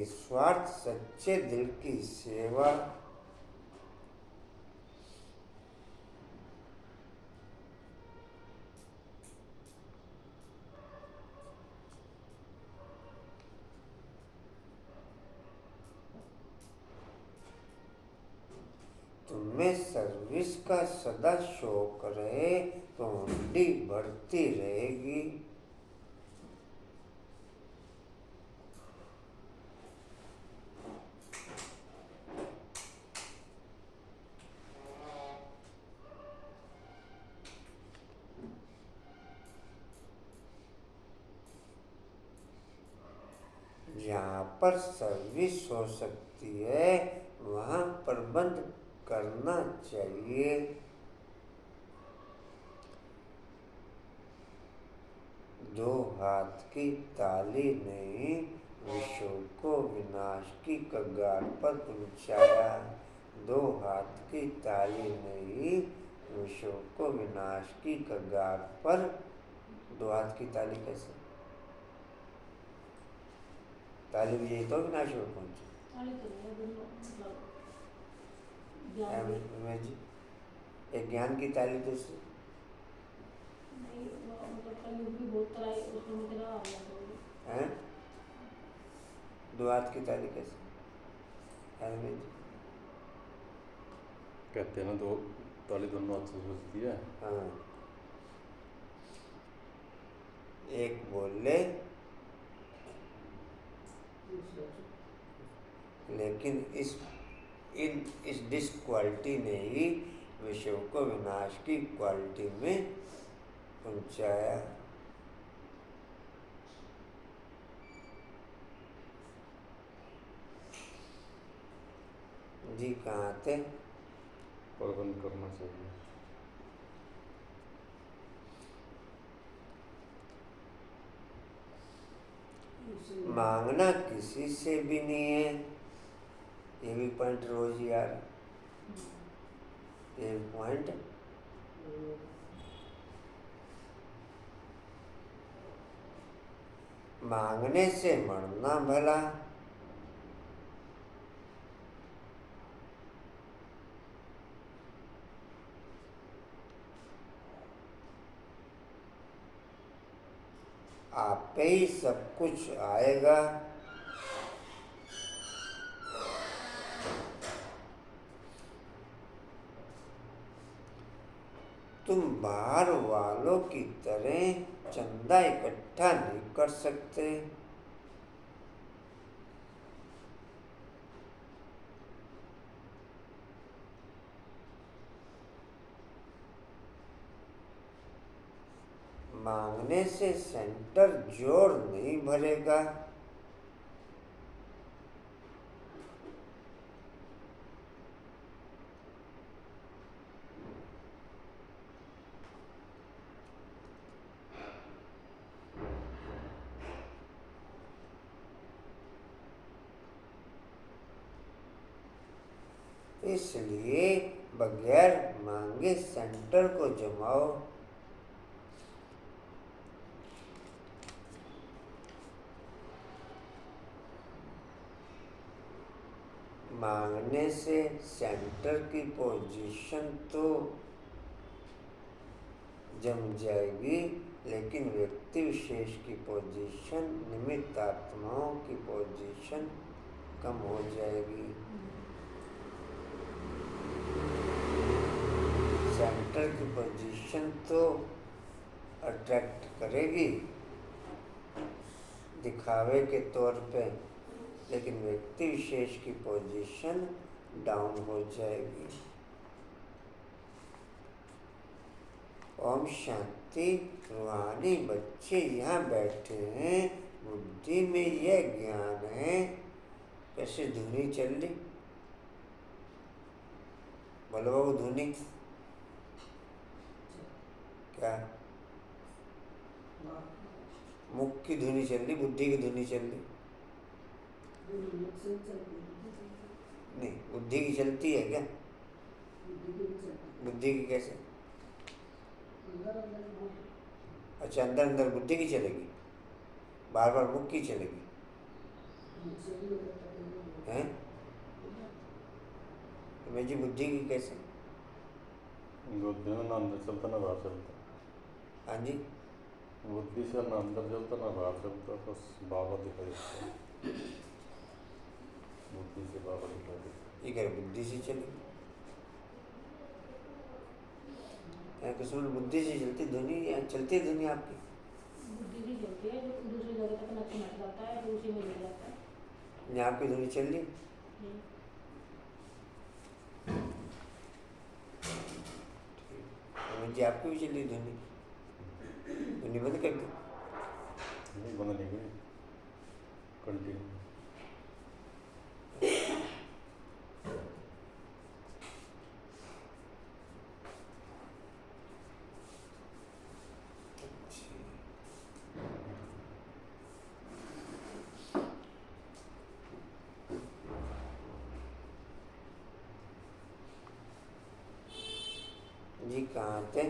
निस्वार्थ सच्चे दिल की सेवा तुम्हें सर्विस का सदा शौक रहे तो हुंडी बढ़ती रहेगी। जहाँ पर सर्विस हो सकती है वहाँ प्रबंध करना चाहिए। दो हाथ की ताली ने विश्व को विनाश की कगार पर पहुंचाया। दो हाथ की ताली ने ही विश्व को विनाश की कगार पर। दो हाथ की ताली कैसे? ताली बजाई तो विनाश में पहुंचे। एक ज्ञान की ताली दूसरी हैं? दो हाथ की ताली कैसे? कहते हैं ना दो ताली दोनों हाथ से बजती है। हाँ, एक बोले लेकिन इस डिसक्वालिटी ने ही विश्व को विनाश की क्वालिटी में पहुंचाया। जी कहाँ थे? प्रबंध करना चाहिए। मांगना किसी से भी नहीं है, ये भी पॉइंट रोज यार, ये पॉइंट मांगने से मरना भला। आप पे ही सब कुछ आएगा। तुम बाहर वालों की तरह चंदा इकट्ठा नहीं कर सकते। मांगने से सेंटर जोड़ नहीं भरेगा। इसलिए बगैर मांगे सेंटर को जमाओ। मांगने से सेंटर की पोजीशन तो जम जाएगी, लेकिन व्यक्ति विशेष की पोजीशन, निमित्त आत्माओं की पोजीशन कम हो जाएगी। सेंटर की पोजीशन तो अट्रैक्ट करेगी दिखावे के तौर पे, लेकिन व्यक्ति विशेष की पोजीशन डाउन हो जाएगी। ओम शांति। रूहानी बच्चे यहाँ बैठे हैं, बुद्धि में यह ज्ञान है। कैसे धुनी चल रही? बोलो बाबू, धुनी क्या? मुख की धुनी चल रही, बुद्धि की धुनी चल रही? नहीं, बुद्धि की चलती है क्या? बुद्धि की कैसे? अच्छा, अंदर अंदर बुद्धि की चलेगी, बार बार मुख की चलेगी। हैं? तो मैं जी बुद्धि की कैसे? बुद्धि में ना अंदर चलता ना बाहर चलता। हाँ जी, बुद्धि से ना अंदर चलता ना बाहर चलता, बस बाबा दिखाई देता है। बुद्धि से बाबा दिखाई देता ये कह रहे बुद्धि से चली। कुछ बुद्धि से चलती दुनिया, चलती है दुनिया आपकी। बुद्धि भी चलती है, जो दूसरी जगह तक नक्की मट जाता है, तो उसी में मिल जाता है। यहाँ आपकी दुनिया चल रही। जी आपकी भी चल रही दुनिया बंद कर दी। नहीं, बंद नहीं हुई, कंटिन्यू। जी कहाँ थे?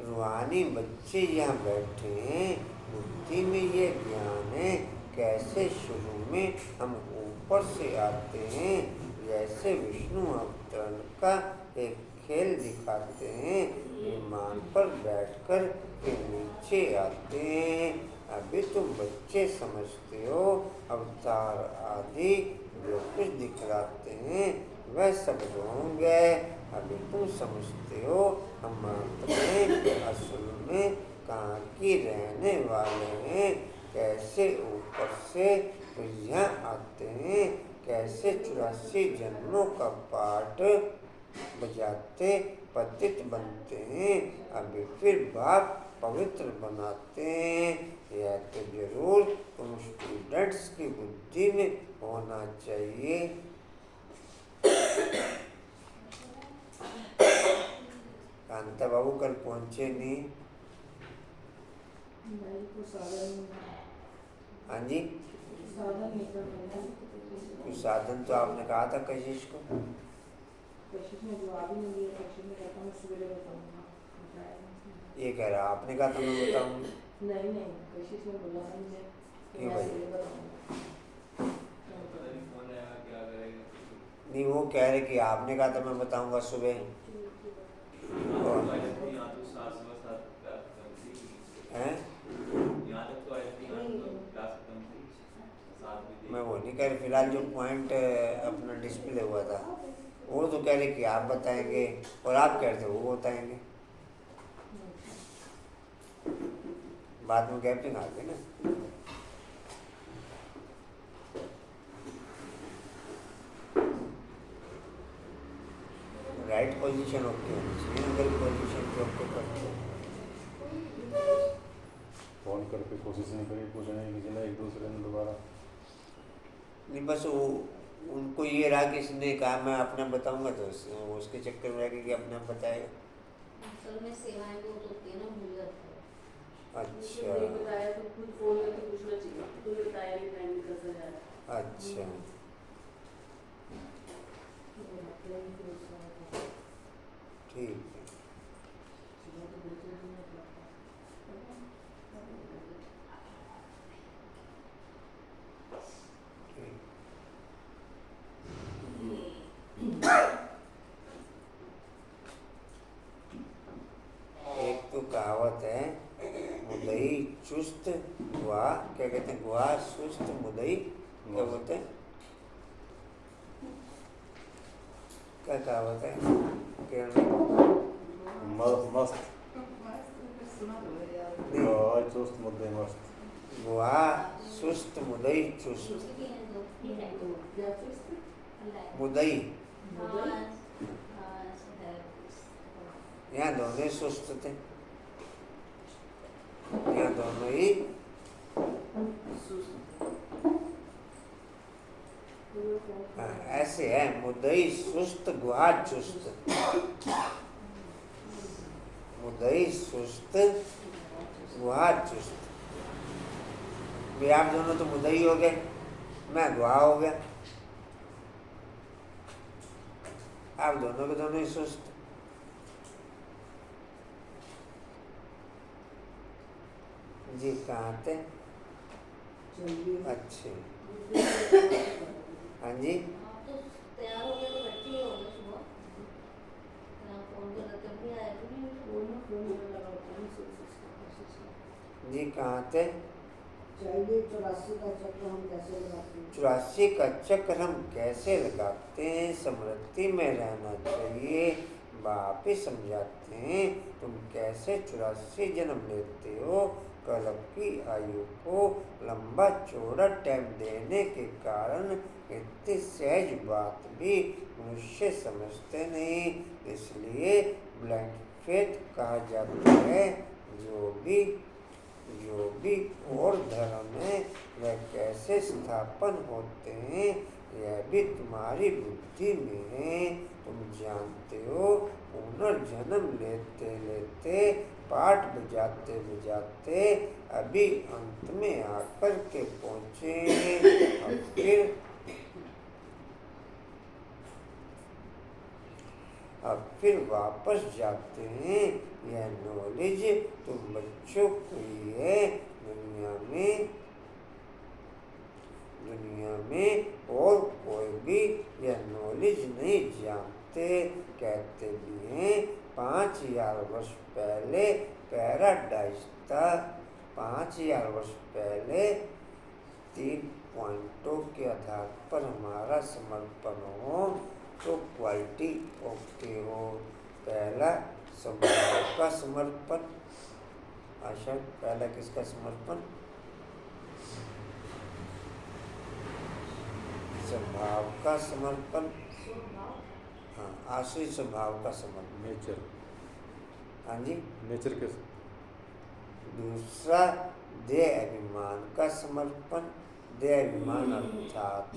रूहानी बच्चे यहाँ बैठे हैं, बुद्धि में ये ज्ञान है कैसे शुरू में हम ऊपर से आते हैं, जैसे विष्णु अवतरण का एक खेल दिखाते हैं, विमान पर बैठकर के नीचे आते हैं। अभी तुम बच्चे समझते हो अवतार आदि जो कुछ दिखलाते हैं वह सब ढोंग है। अभी तुम समझते हो हम आत्माएं असल में कहाँ की रहने वाले हैं, कैसे ऊपर से यहाँ आते हैं, कैसे 84 जन्मों का पाठ बजाते पतित बनते हैं, अभी फिर बाप पवित्र बनाते हैं। यह तो जरूर तुम स्टूडेंट्स की बुद्धि में होना चाहिए। कांता बाबू कल पहुंचे नहीं। हाँ जी, कुछ साधन तो आपने कहा था कशिश को। ये कह रहा आपने कहा तो मैं बताऊंगी। नहीं कशिश ने बोला मुझे क्यों भाई? नहीं वो कह रहे कि आपने कहा था मैं बताऊंगा सुबह। मैं वो नहीं कह रहे, फिलहाल जो पॉइंट अपना डिस्प्ले हुआ था वो तो कह रहे कि आप बताएंगे और आप कह रहे थे वो बताएंगे। बाद में गैपिंग आ गई ना। राइट पोजीशन ओके होनी चाहिए, अगर पोजीशन पे ओके करते फोन करके कोशिश नहीं करी पूछने की किसी ने एक दूसरे ने दोबारा। नहीं, बस वो उनको ये रहा कि इसने कहा मैं अपना बताऊंगा तो उसके चक्कर में रह गया कि अपना बताएगा। असल में सेवाएं बहुत होती है ना, भूल जाते हैं। अच्छा बताया तो खुद फोन करके पूछना चाहिए, तो बताया नहीं टाइम कैसा जा रहा है। अच्छा ठीक है। एक तो कहावत है मुदई चुस्त गुआ, क्या कहते हैं, गुआ सुस्त मुदई क्या बोलते हैं, क्या कहावत है मस्त चुस्त मुद्दे मस्त। गुआ सुस्त मुदई चुस्त। मुदई यहाँ दोनों सुस्त थे, यहाँ दोनों ही ऐसे है, मुदई सुस्त गुहा चुस्त। मुदई सुस्त गुहा चुस्त। भी आप दोनों तो मुदई हो गए, मैं गुहा हो गया, आप दोनों के दोनों ही सुस्त। जी कहाँ थे? चलिए अच्छे। हाँ जी आप तो तैयार हो गए तो बैठे ही होंगे सुबह। मैं फोन कर रहे थे अभी आए तो नहीं अभी वो ना फोन में लगा होता है इसका जी कहाँ थे? चाहिए 84 का चक्र हम कैसे लगाते हैं? 84 का चक्र हम कैसे लगाते हैं? समृद्धि में रहना चाहिए। बाप ही समझाते हैं तुम कैसे 84 जन्म लेते हो। कल्प की आयु को लंबा चौड़ा टाइम देने के कारण इतनी सहज बात भी मनुष्य समझते नहीं। इसलिए ब्लाइंड फेथ कहा जाता है। जो भी और धर्म है वह कैसे स्थापन होते हैं यह भी तुम्हारी बुद्धि में है। तुम जानते हो पुनर्जन्म लेते लेते पाठ बजाते बजाते अभी अंत में आकर के पहुँचे। अब फिर वापस जाते हैं। यह नॉलेज तुम बच्चों को ही है। दुनिया में और कोई भी यह नॉलेज नहीं जानते। कहते भी हैं 5000 वर्ष पहले पैराडाइज था। 5000 वर्ष पहले 3 पॉइंटों के आधार पर हमारा समर्पण हो तो क्वालिटी ओके हो। पहला स्वभाव का समर्पण। आशा पहला किसका समर्पण? स्वभाव का समर्पण। हाँ आश्रित स्वभाव का समर्पण। नेचर। हाँ जी। नेचर के। दूसरा देह अभिमान का समर्पण। देह अभिमान अर्थात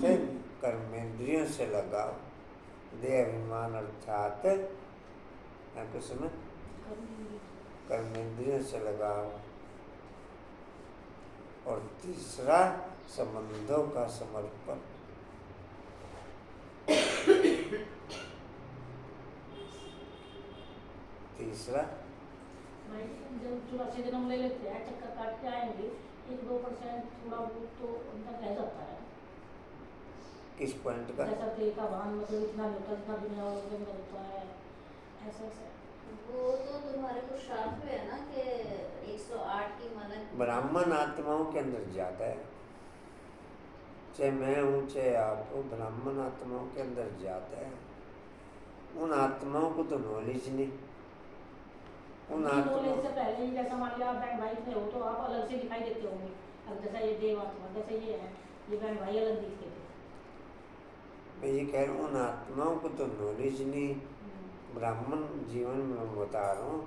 कर्मेंद्रियों से लगाव। देह अभिमान अर्थात कुछ समय कर्मेंद्रियों से लगाव। और तीसरा संबंधों का समर्पण। तीसरा जब 84 जन्म ले लेते हैं चक्कर काट के आएंगे 1-2% थोड़ा बहुत तो उनका रह जाता है। किस पॉइंट का? जैसा देह का भान मतलब इतना नहीं होता जितना दुनिया वालों के अंदर होता है। ऐसा वो तो तुम्हारे को शास्त्र में है ना कि 108 की मनक ब्राह्मण आत्माओं के अंदर ज्यादा है। चाहे मैं हूँ चाहे आप हो, ब्राह्मण आत्माओं के अंदर ज्यादा है। उन आत्माओं को तो नॉलेज नहीं। उन आत्माओं से पहले ही जैसा मान लिया आप बहन भाई में हो तो आप अलग से दिखाई देते होंगे। अब जैसा ये देव आत्मा जैसे ये है ये बहन भाई अलग दिखते थे। मैं ये कह रहा हूँ उन आत्माओं को तो नॉलेज नहीं। ब्राह्मण जीवन में मैं बता रहा हूँ।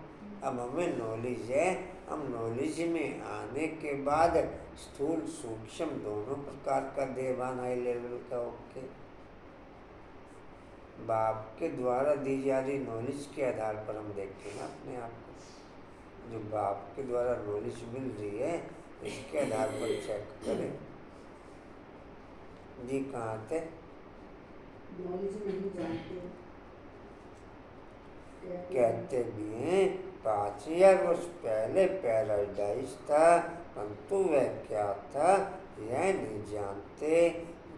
अब हमें नॉलेज है। हम नॉलेज में आने के बाद स्थूल सूक्ष्म दोनों प्रकार का देवान हाई लेवल का ओके बाप के द्वारा दी जा रही नॉलेज के आधार पर हम देखते हैं अपने आप को। जो बाप के द्वारा नॉलेज मिल रही है इसके आधार पर चेक करें। जी कहाँ थे? नॉलेज नहीं जानते। कहते भी हैं 5000 वर्ष पहले पैराडाइज था परंतु वह क्या था यह नहीं जानते।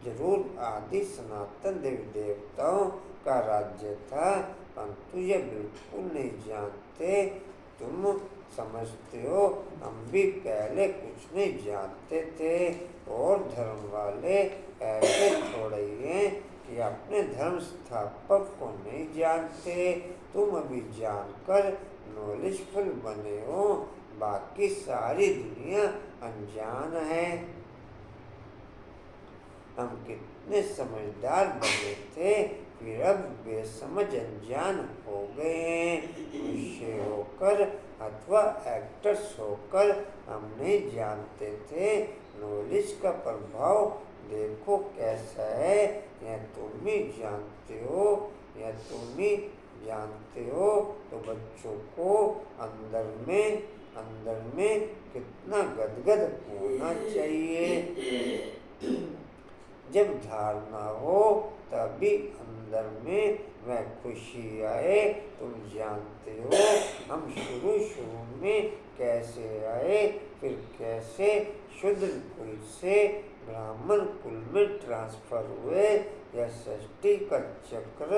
जरूर आदि सनातन देवी देवताओं का राज्य था परंतु यह बिल्कुल नहीं जानते। तुम समझते हो हम भी पहले कुछ नहीं जानते थे। और धर्म वाले ऐसे थोड़े ही हैं कि अपने धर्म स्थापक को नहीं जानते। तुम अभी जानकर नॉलेजफुल बने हो बाकी सारी दुनिया अनजान है। हम कितने समझदार बने थे फिर अब बेसमझ अनजान हो गए हैं। मनुष्य होकर अथवा एक्टर्स होकर हम नहीं जानते थे। नॉलेज का प्रभाव देखो कैसा है। यह तुम ही जानते हो। यह तुम ही जानते हो तो बच्चों को अंदर में कितना गदगद होना चाहिए। जब धारणा हो तभी अंदर में वह खुशी आए। तुम जानते हो हम शुरू में कैसे आए, फिर कैसे शूद्र कुल से ब्राह्मण कुल में ट्रांसफर हुए, यह सृष्टि का चक्र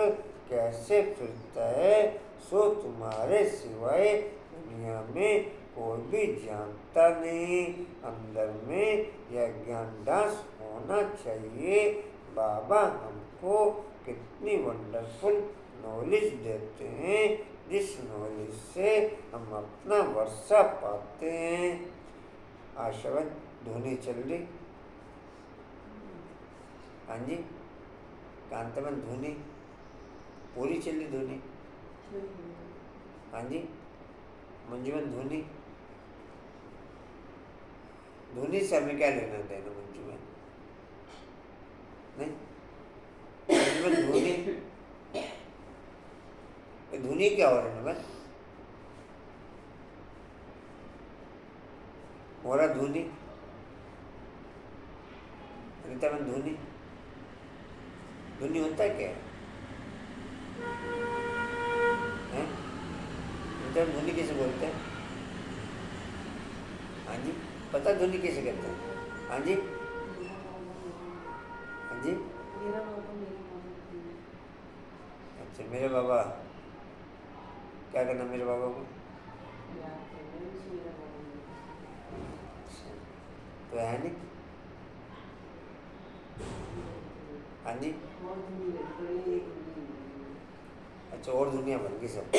कैसे फिरता है, सो तुम्हारे सिवाय दुनिया में कोई भी जानता नहीं। अंदर में यह ज्ञानदास होना चाहिए। बाबा हमको कितनी वंडरफुल नॉलेज देते हैं, जिस नॉलेज से हम अपना वर्षा पाते हैं। आशावत धोनी चल रही, हाँ जी, कांतमन धोनी पूरी चल रही धोनी, हाँ जी, मंजूमन धोनी, धोनी से हमें क्या लेना देना मंजूमन, नहीं मंजूमन धोनी, धोनी क्या हो रहा है बस, हो रहा धोनी, अनिताबेन धोनी, धोनी होता है क्या है? अनिताबेन धोनी कैसे बोलते हैं? हाँ जी, पता धोनी कैसे कहते हैं? हाँ जी, हाँ जी, अच्छा मेरे बाबा, क्या करना मेरे बाबा को? तो है नहीं, हाँ जी, अच्छा और दुनिया बन गई सब,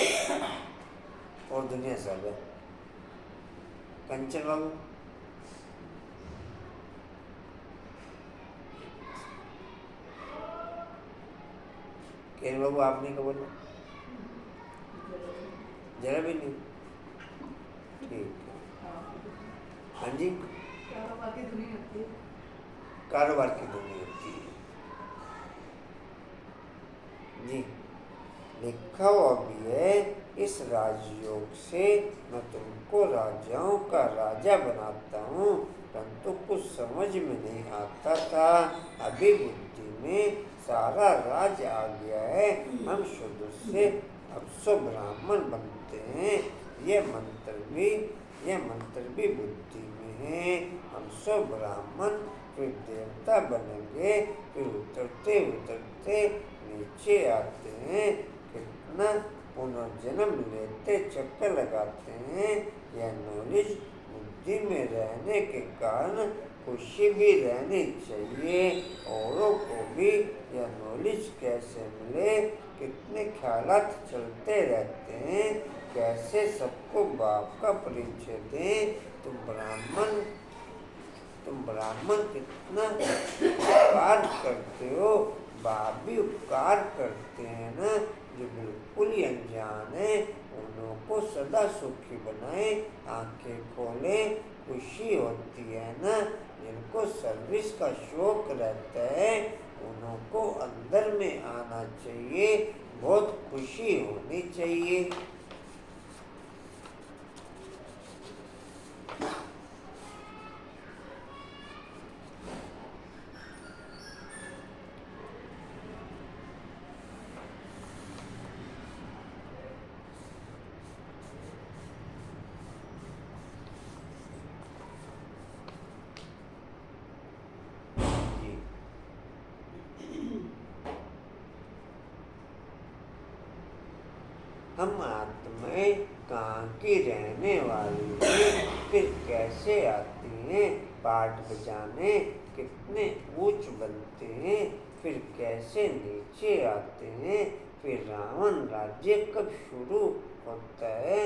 और दुनिया सब है। कंचन बाबू, केन बाबू आपने क्या बोला? जरा भी नहीं, ठीक है, हाँ जी, कारोबार की दुनिया होती है, जी लिखा हुआ भी है, इस राजयोग से मैं तुमको राजाओं का राजा बनाता हूँ, परंतु कुछ समझ में नहीं आता था, अभी बुद्धि में सारा राज आ गया है, हम शुद्ध से अब सो ब्राह्मण बनते हैं, ये मंत्र भी बुद्धि में है, हम सो ब्राह्मण फिर देवता बनेंगे, फिर उतरते उतरते नीचे आते हैं, कितना पुनर्जन्म लेते चक्कर लगाते हैं। यह नॉलेज बुद्धि में रहने के कारण खुशी भी रहनी चाहिए, औरों को भी यह नॉलेज कैसे मिले, कितने ख्यालात चलते रहते हैं, कैसे सबको बाप का परिचय दें। तुम ब्राह्मण कितना उपकार करते हो, बाप भी उपकार करते हैं ना, जो बिल्कुल ही अनजान है उन्हों को सदा सुखी बनाए, आंखें खोले, खुशी होती है ना, जिनको सर्विस का शौक रहता है उन्हों को अंदर में आना चाहिए, बहुत खुशी होनी चाहिए। हम आत्माएं कहाँ की रहने वाली हैं, फिर कैसे आती हैं, पाठ बजाने कितने ऊंच बनते हैं, फिर कैसे नीचे आते हैं, फिर रावण राज्य कब शुरू होता है,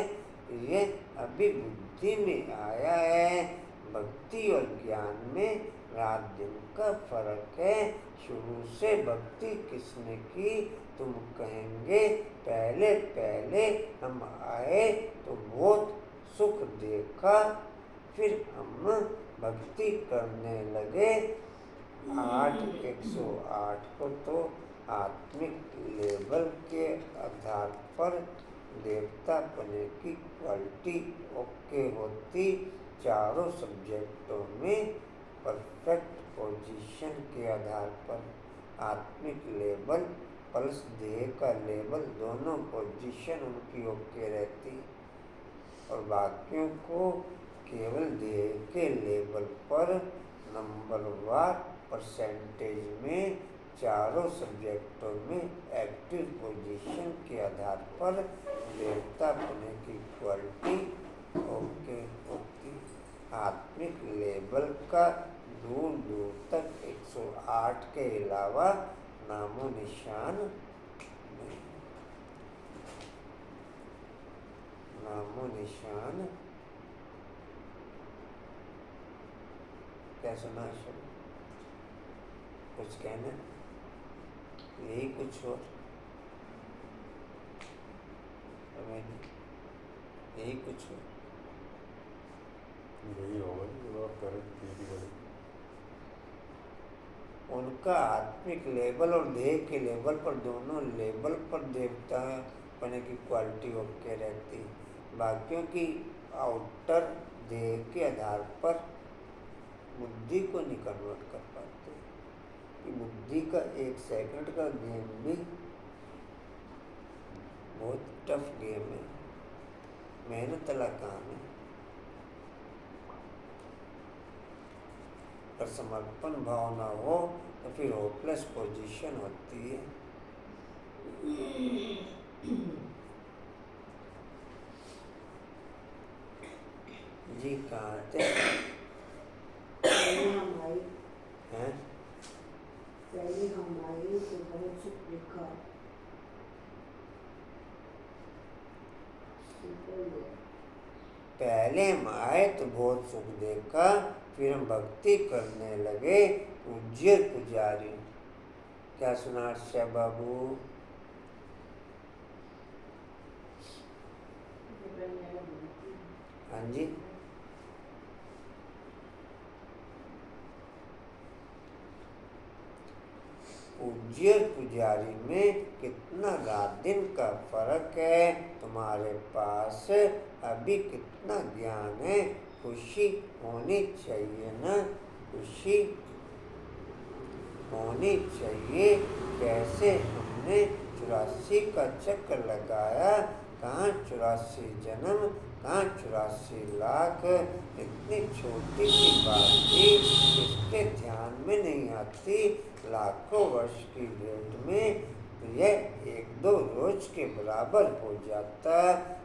ये अभी बुद्धि में आया है। भक्ति और ज्ञान में रात दिन का फर्क है। शुरू से भक्ति किसने की तुम कहेंगे, पहले पहले हम आए तो बहुत सुख देखा, फिर हम भक्ति करने लगे। 108 को तो आत्मिक लेवल के आधार पर देवता बनने की क्वालिटी ओके होती, चारों सब्जेक्टों में परफेक्ट पोजीशन के आधार पर आत्मिक लेवल प्लस देह का लेवल दोनों पोजीशन उनकी ओके रहती, और वाक्यों को केवल देह के लेवल पर नंबरवार परसेंटेज में चारों सब्जेक्टों में एक्टिव पोजीशन के आधार पर देवता होने की क्वालिटी ओके होती। आत्मिक लेवल का दूर दूर तक 108 के अलावा नामो निशान नहीं, नामो निशान। क्या सुना शब्द? कुछ कहना? यही कुछ और यही कुछ हो। यही होगा कि और करें धीरे धीरे। उनका आत्मिक लेवल और देह के लेवल पर दोनों लेवल पर देवता होने की क्वालिटी ओके रहती। बाकियों की आउटर देह के आधार पर बुद्धि को नहीं कन्वर्ट कर पाते। कि बुद्धि का 1 सेकंड का गेम भी बहुत टफ गेम है, मेहनत वाला काम है। पर समर्पण भाव ना हो तो फिर होपलेस पोजीशन होती है। जी कहाँ थे? पहले हम आए हैं? पहले हम आए तो बहुत सुख देखा, पहले हम आए तो बहुत सुख देखा, फिर हम भक्ति करने लगे पूज्य पुजारी। क्या सुना अर्षा बाबू? हाँ जी, पूज्य पुजारी में कितना रात दिन का फर्क है। तुम्हारे पास अभी कितना ज्ञान है। खुशी होनी चाहिए ना, खुशी होनी चाहिए। कैसे हमने 84 का चक्र लगाया, कहाँ 84 जन्म, कहाँ 84 लाख। इतनी छोटी सी बात थी, इसके ध्यान में नहीं आती। लाखों वर्ष की डेट में तो यह 1-2 रोज के बराबर हो जाता।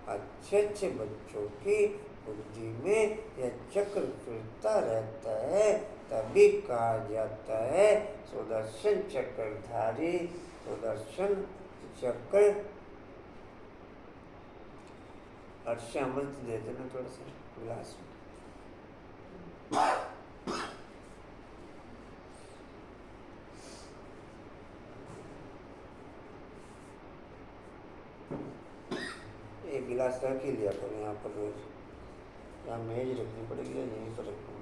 अच्छे अच्छे बच्चों की बुद्धि में यह चक्र फिरता रहता है, तभी कहा जाता है सुदर्शन चक्रधारी। सुदर्शन चक्र अर्षा अमृत दे देना थोड़ा सा गिलास में। एक गिलास रख ही लिया करो यहाँ पर रोज। यहाँ मेज रखनी पड़ेगी, यहीं पर रखूँ।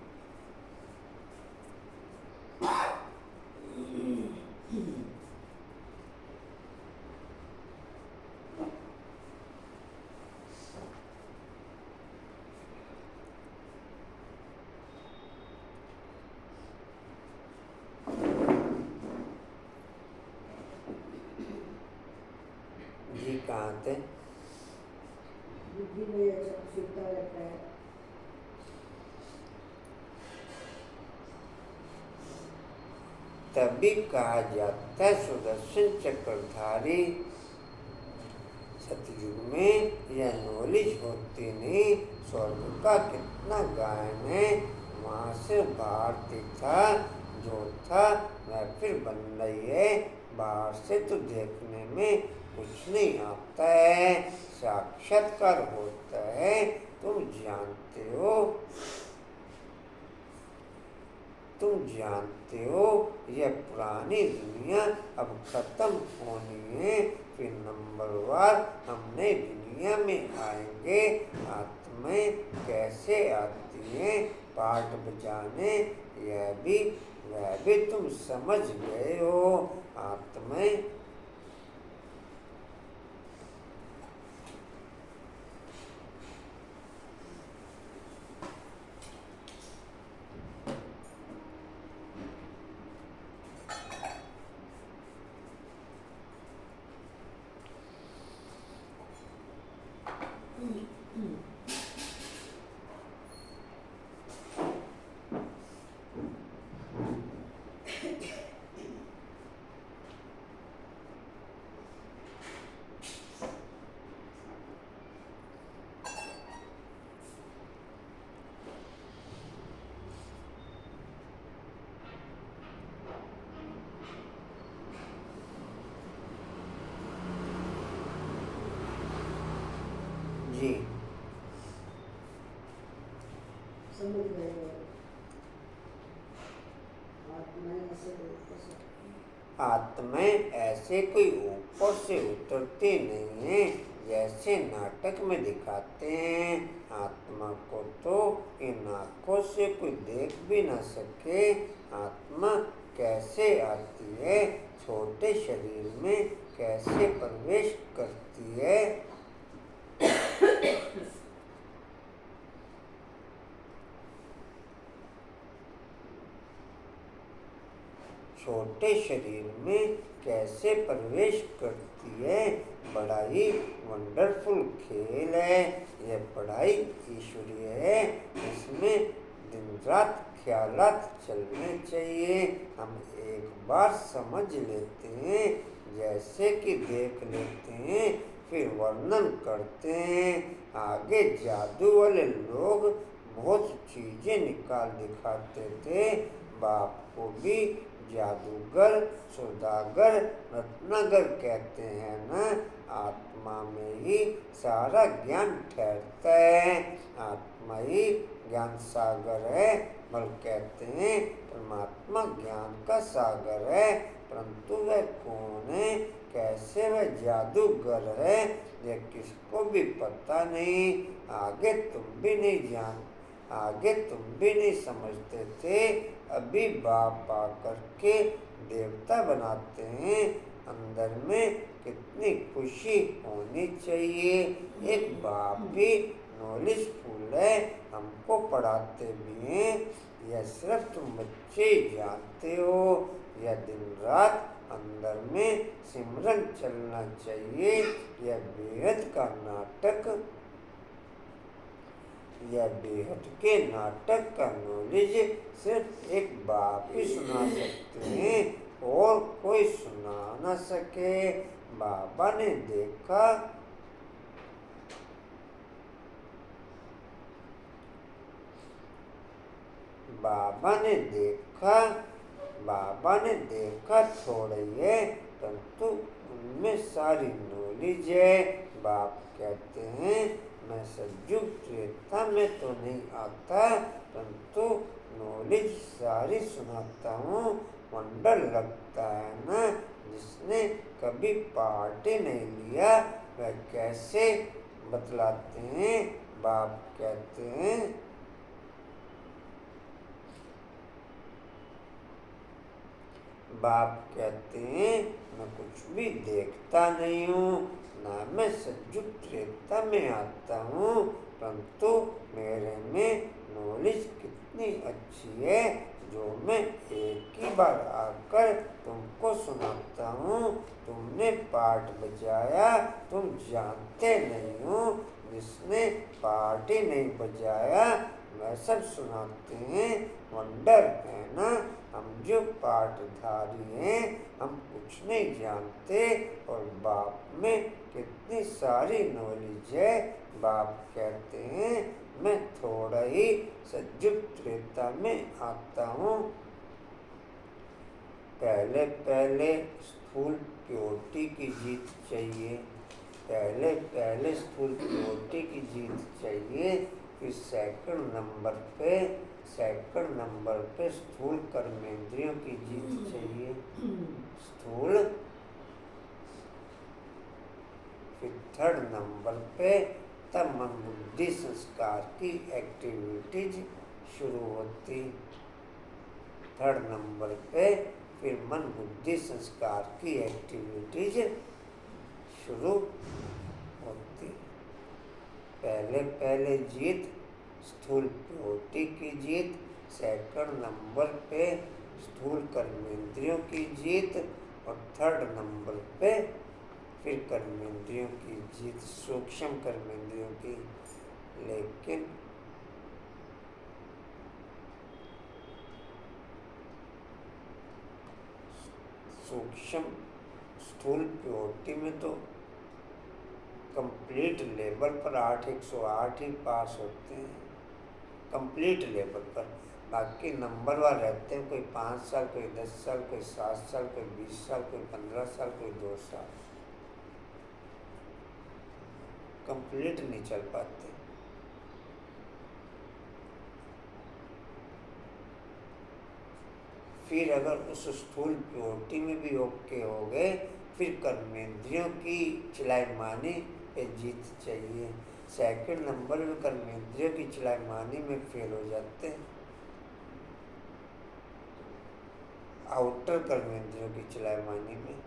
जी कहाँ थे? बुद्धि में यह सब फिरता रहता है। तभी कहा जाता है सुदर्शन चक्रधारी। सतयुग में यह नॉलेज होती नहीं। स्वर्ग का कितना गायन है, वहाँ से भारती था, जो था वह फिर बन रही है। बाहर से तो देखने में कुछ नहीं आता है, साक्षात्कार होता है। तुम जानते हो, तुम जानते हो यह पुरानी दुनिया अब खत्म होनी है। फिर नंबरवार हम नई दुनिया में आएंगे। आत्माएं कैसे आती हैं पाठ बजाने, यह भी वह भी तुम समझ गए हो। आत्माएं समझ गए आत्माएं ऐसे कैसे आत्माएं ऐसे कोई ऊपर से उतरती नहीं है जैसे नाटक में दिखाते हैं। आत्मा को तो इन आँखों से कोई देख भी न सके। आत्मा कैसे आती है, छोटे शरीर में कैसे प्रवेश करती है। छोटे शरीर में कैसे प्रवेश करती है। बड़ा ही वंडरफुल खेल है यह। पढ़ाई ईश्वरीय है, इसमें दिन रात ख्यालात चलने चाहिए। हम एक बार समझ लेते हैं, जैसे कि देख लेते हैं, फिर वर्णन करते हैं। आगे जादू वाले लोग बहुत चीजें निकाल दिखाते थे। बाप को भी जादूगर, सौदागर, रत्नागर कहते हैं ना। आत्मा में ही सारा ज्ञान ठहरता है। आत्मा ही ज्ञान सागर है। बल कहते हैं परमात्मा ज्ञान का सागर है, परंतु वह कौन है, कैसे वह जादूगर है, यह किसको भी पता नहीं। आगे तुम भी नहीं समझते थे। अभी बाप आकर के देवता बनाते हैं। अंदर में कितनी खुशी होनी चाहिए। एक बाप भी नॉलेजफुल है, हमको पढ़ाते भी हैं। यह सिर्फ तुम बच्चे ही जानते हो। यह दिन रात अंदर में सिमरन चलना चाहिए। यह बेहद का नाटक, यह बेहद के नाटक का नॉलेज सिर्फ एक बाप ही सुना सकते हैं और कोई सुना न सके। बाबा ने देखा बाबा ने देखा थोड़े है, परंतु उनमें सारी नॉलेज है। बाप कहते हैं मैं सज्जुग त्रेता में तो नहीं आता, परंतु नॉलेज सारी सुनाता हूँ। वंडर लगता है ना। जिसने कभी पार्ट ही नहीं लिया वह कैसे बतलाते हैं। बाप कहते हैं मैं कुछ भी देखता नहीं हूँ, ना मैं सज्जुग त्रेता में आता हूँ, परंतु मेरे में नॉलेज कितनी अच्छी है, जो मैं एक ही बार आकर तुमको सुनाता हूँ। तुमने पाठ बजाया, तुम जानते नहीं हो। जिसने पाठ ही नहीं बजाया वह सब सुनाते हैं। वंडर है ना। हम जो पाठधारी हैं, हम कुछ नहीं जानते और बाप में कितनी सारी नॉलेज है। बाप कहते हैं मैं थोड़ा ही सज्जुग त्रेता में आता हूँ। पहले स्थूल प्योरिटी की जीत चाहिए। पहले स्थूल प्योरिटी की जीत चाहिए, फिर सेकंड नंबर पे स्थूल कर्मेंद्रियों की जीत चाहिए। स्थूल, फिर थर्ड नंबर पे तब मन बुद्धि संस्कार की एक्टिविटीज शुरू होती। थर्ड नंबर पे फिर मन बुद्धि संस्कार की एक्टिविटीज शुरू होती। पहले जीत स्थूल प्योरिटी की जीत, सेकंड नंबर पे स्थूल कर्मेंद्रियों की जीत और थर्ड नंबर पे फिर कर्मेंद्रियों की जीत, सूक्ष्म कर्मेंद्रियों की। लेकिन सूक्ष्म स्थूल प्योरिटी में तो कंप्लीट लेवल पर 8/108 ही पास होते हैं, कंप्लीट लेवल पर। बाकी नंबरवार रहते हैं, कोई 5 साल, कोई 10 साल, कोई 7 साल, कोई 20 साल, कोई 15 साल, कोई 2 साल, कंप्लीट नहीं चल पाते। फिर अगर उस स्थूल कोटि में भी ओके हो गए, फिर कर्मेंद्रियों की चलायमानी पे जीत चाहिए। सेकंड नंबर में कर्मेंद्रियों की चलायमानी में फेल हो जाते हैं, आउटर कर्मेंद्रियों की चलायमानी में।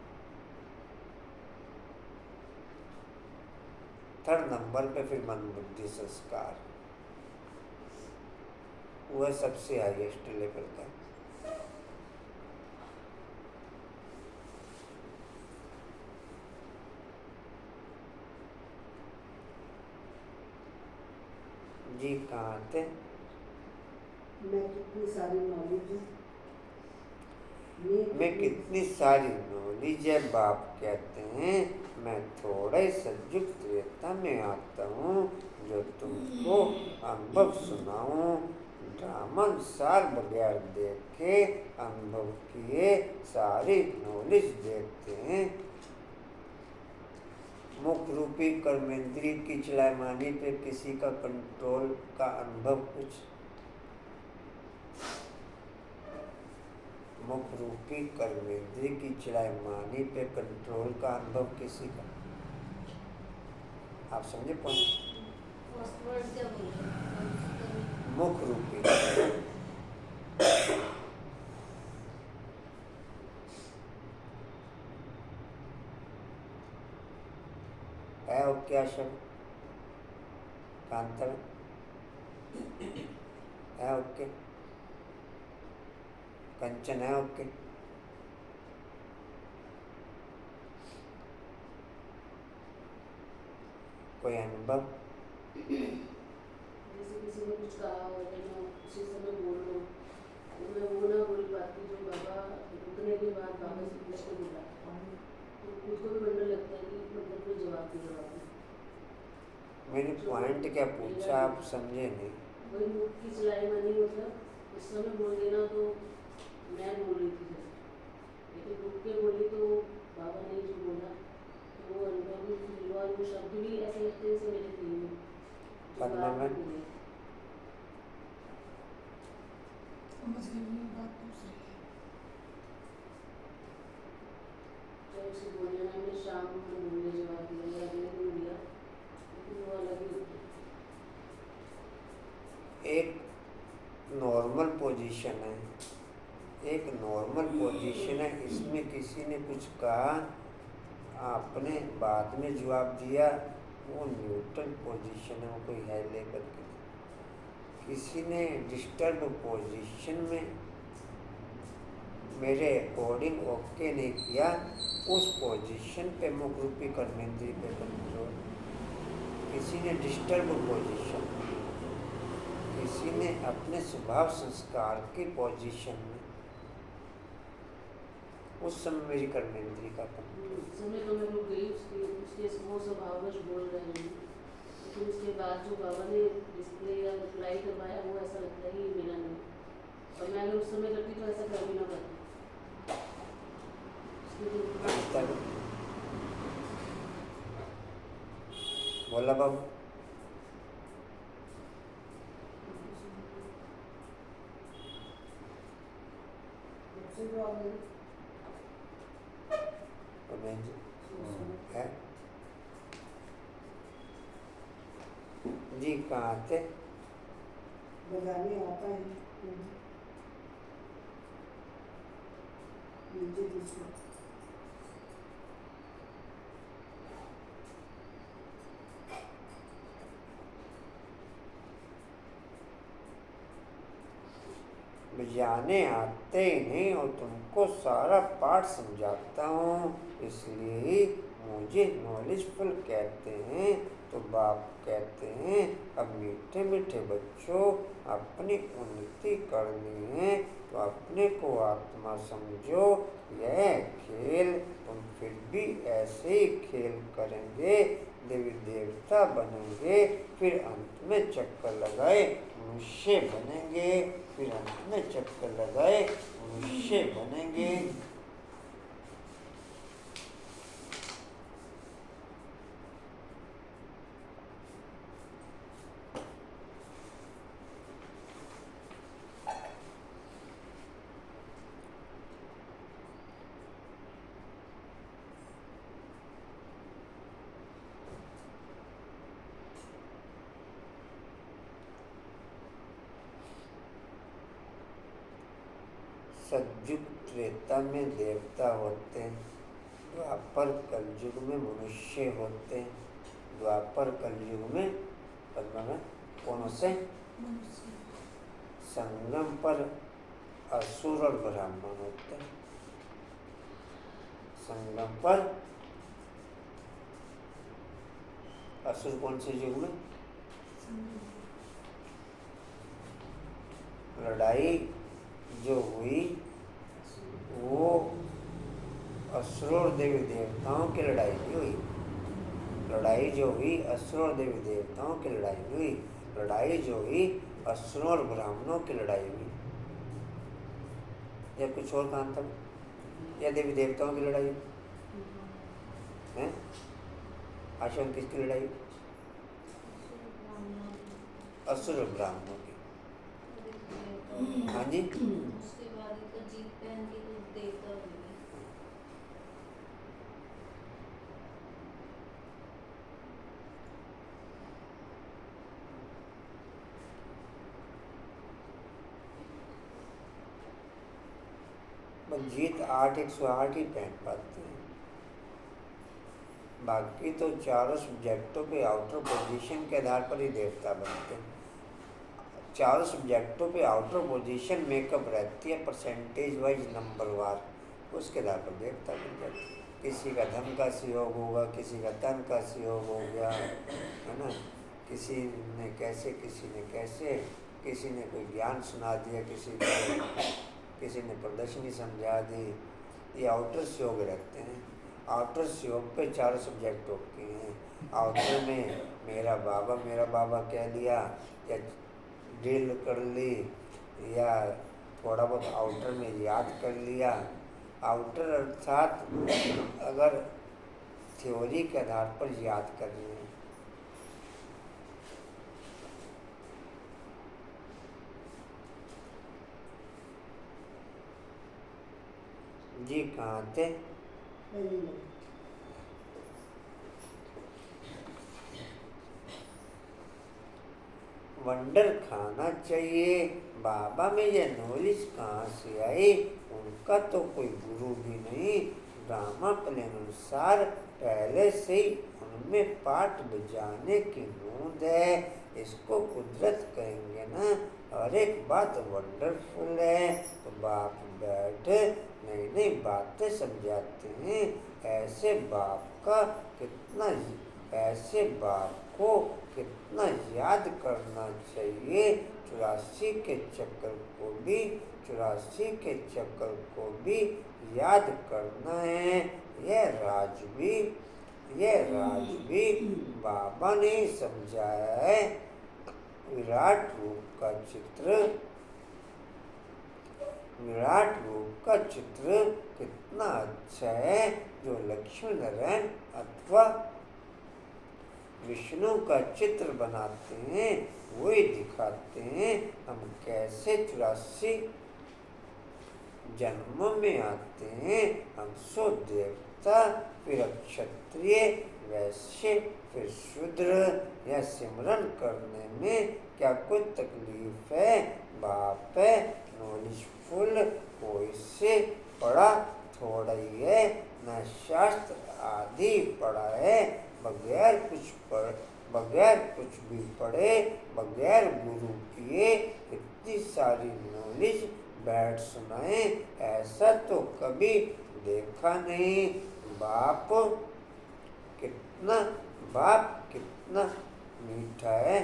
थर्ड नंबर पे फिर मन बुद्धि संस्कार, वह सबसे हाईएस्ट लेवल का। जी कहाँ थे? मैं कितनी सारी नॉलेज है, मैं कितनी सारी नॉलेज है, बाप कहते हैं मैं थोड़ा ही संयुक्त रेता में आता हूँ, जो तुमको अनुभव सुनाऊं। ड्रामानुसार बगैर देखे अनुभव किए सारी नॉलेज देखते हैं। मुख रूपी कर्मेंद्रिय की चलायमानी पे किसी का कंट्रोल का अनुभव कुछ? मुख रूपी कर्मेंद्रिय की चलायमानी पे कंट्रोल का अनुभव किसी का? आप समझे पॉइंट? फर्स्ट वर्ड क्या बोल रहे हैं? मुख रूपी है और क्या शब्द कांतर है? ओके कंचन है? ओके कोई अनुभव? जैसे किसी ने कुछ कहा हो तो मैं उसी समय बोल रहा हूँ, मैं वो ना बोल पाती जो बाबा रुकने के बाद बाबा से पूछ के बोला, तो खुद को भी डर लगता है कि मतलब कोई जवाब नहीं रहा। मैंने पॉइंट क्या पूछा आप समझे नहीं? वही मुख की चलायमानी मतलब उस समय बोल देना तो मैं बोल रही थी, लेकिन रुक के बोली तो बाबा ने जो बोला तो वो अनुभव भी फील हुआ, वो शब्द भी ऐसे लगते हैं जैसे मेरे दिल में पढ़ने में जब उसे बोलने में हमने शाम को बोलने जवाब दिया या अगले दिन दिया, लेकिन वो अलग ही होती है। एक नॉर्मल पोजीशन है, एक नॉर्मल पोजीशन है, इसमें किसी ने कुछ कहा आपने बाद में जवाब दिया, वो न्यूट्रल पोजीशन है, वो कोई हाई लेवल की। किसी ने डिस्टर्ब पोजीशन में मेरे अकॉर्डिंग ओके नहीं किया, उस पोजीशन पे मुख रूपी कर्मेंद्रिय पे कंट्रोल। किसी ने डिस्टर्ब पोजीशन, किसी ने अपने स्वभाव संस्कार की पोजीशन में, उस समय मेरी कर्मेंद्रिय का कंट्रोल। समय तो मैं रुक गई, उसके वो स्वभाववश बोल रहे हैं, लेकिन उसके बाद जो बाबा ने डिस्प्ले या रिप्लाई करवाया वो ऐसा लगता है कि मेरा नहीं, और मैं अगर उस समय करती तो ऐसा कर भी ना पाती। बोला बाबू है जी कहाँ थे? बजाने आता है नीचे दूसरा बजाने आते ही नहीं और तुमको सारा पाठ समझाता हूँ, इसलिए ही मुझे नॉलेजफुल कहते हैं। तो बाप कहते हैं अब मीठे मीठे बच्चों अपनी उन्नति करनी है तो अपने को आत्मा समझो। यह खेल तुम फिर भी ऐसे ही खेल करेंगे, देवी देवता बनेंगे, फिर अंत में चक्कर लगाए मनुष्य बनेंगे, फिर अंत में चक्कर लगाए मनुष्य बनेंगे। सतयुग त्रेता में देवता होते हैं, द्वापर कलयुग में मनुष्य होते हैं। द्वापर कलयुग में पद्मा में कौन होते हैं? संगम पर असुर और ब्राह्मण होते हैं। संगम पर असुर कौन से युग में? लड़ाई जो हुई वो असुर और देवी देवताओं की लड़ाई नहीं हुई। लड़ाई जो हुई असुर और देवी देवताओं की लड़ाई नहीं हुई। लड़ाई जो हुई असुरों और ब्राह्मणों की लड़ाई हुई। या कुछ और कहा था? या देवी देवताओं की लड़ाई है? आश्रम किसकी लड़ाई? असुर और ब्राह्मणों की। हाँ जी, उसके बाद तो जीत पहन के तो देवता हुए। जीत 8/108 ही पहन पाते हैं। बाकी तो चारों सब्जेक्टों पे आउटर पोजीशन के आधार पर ही देवता बनते हैं। चारों सब्जेक्टों पे आउटर पोजीशन मेकअप रहती है परसेंटेज वाइज नंबर वार, उसके आधार पर देवता बन जाते हैं। किसी का धन का सहयोग होगा, किसी का तन का सहयोग हो गया, है ना। किसी ने कैसे, किसी ने कैसे, किसी ने कोई ज्ञान सुना दिया, किसी ने प्रदर्शनी समझा दी। ये आउटर सहयोग रहते हैं। आउटर सहयोग पे चारों सब्जेक्ट होते हैं। आउटर में मेरा बाबा कह लिया या ड्रिल कर ली या थोड़ा बहुत आउटर में याद कर लिया। आउटर अर्थात अगर थ्योरी के आधार पर याद करनी है। जी कहाँ थे? वंडर खाना चाहिए। बाबा में यह नॉलेज कहाँ से आई? उनका तो कोई गुरु भी नहीं। ड्रामा प्लान अनुसार पहले से ही उनमें पाठ बजाने की नूंद है। इसको कुदरत कहेंगे ना। हर एक बात वंडरफुल है। तो बाप बैठ नई नई बातें समझाते हैं। ऐसे बाप को कितना याद करना चाहिए। 84 के चक्कर को भी याद करना है। यह राज भी बाबा ने समझाया है। विराट रूप का चित्र कितना अच्छा है। जो लक्ष्मी नारायण अथवा विष्णु का चित्र बनाते हैं वही दिखाते हैं। हम कैसे 84 जन्मों में आते हैं। हम सो देवता, फिर क्षत्रिय, वैश्य, फिर शूद्र। यह सिमरन करने में क्या कोई तकलीफ है? बाप है नॉलेजफुल, कोई से पढ़ा थोड़ा ही है, न शास्त्र आदि पढ़ा है। बगैर कुछ भी पढ़े, बगैर गुरु किए इतनी सारी नॉलेज बैठ सुनाए, ऐसा तो कभी देखा नहीं। बाप कितना मीठा है।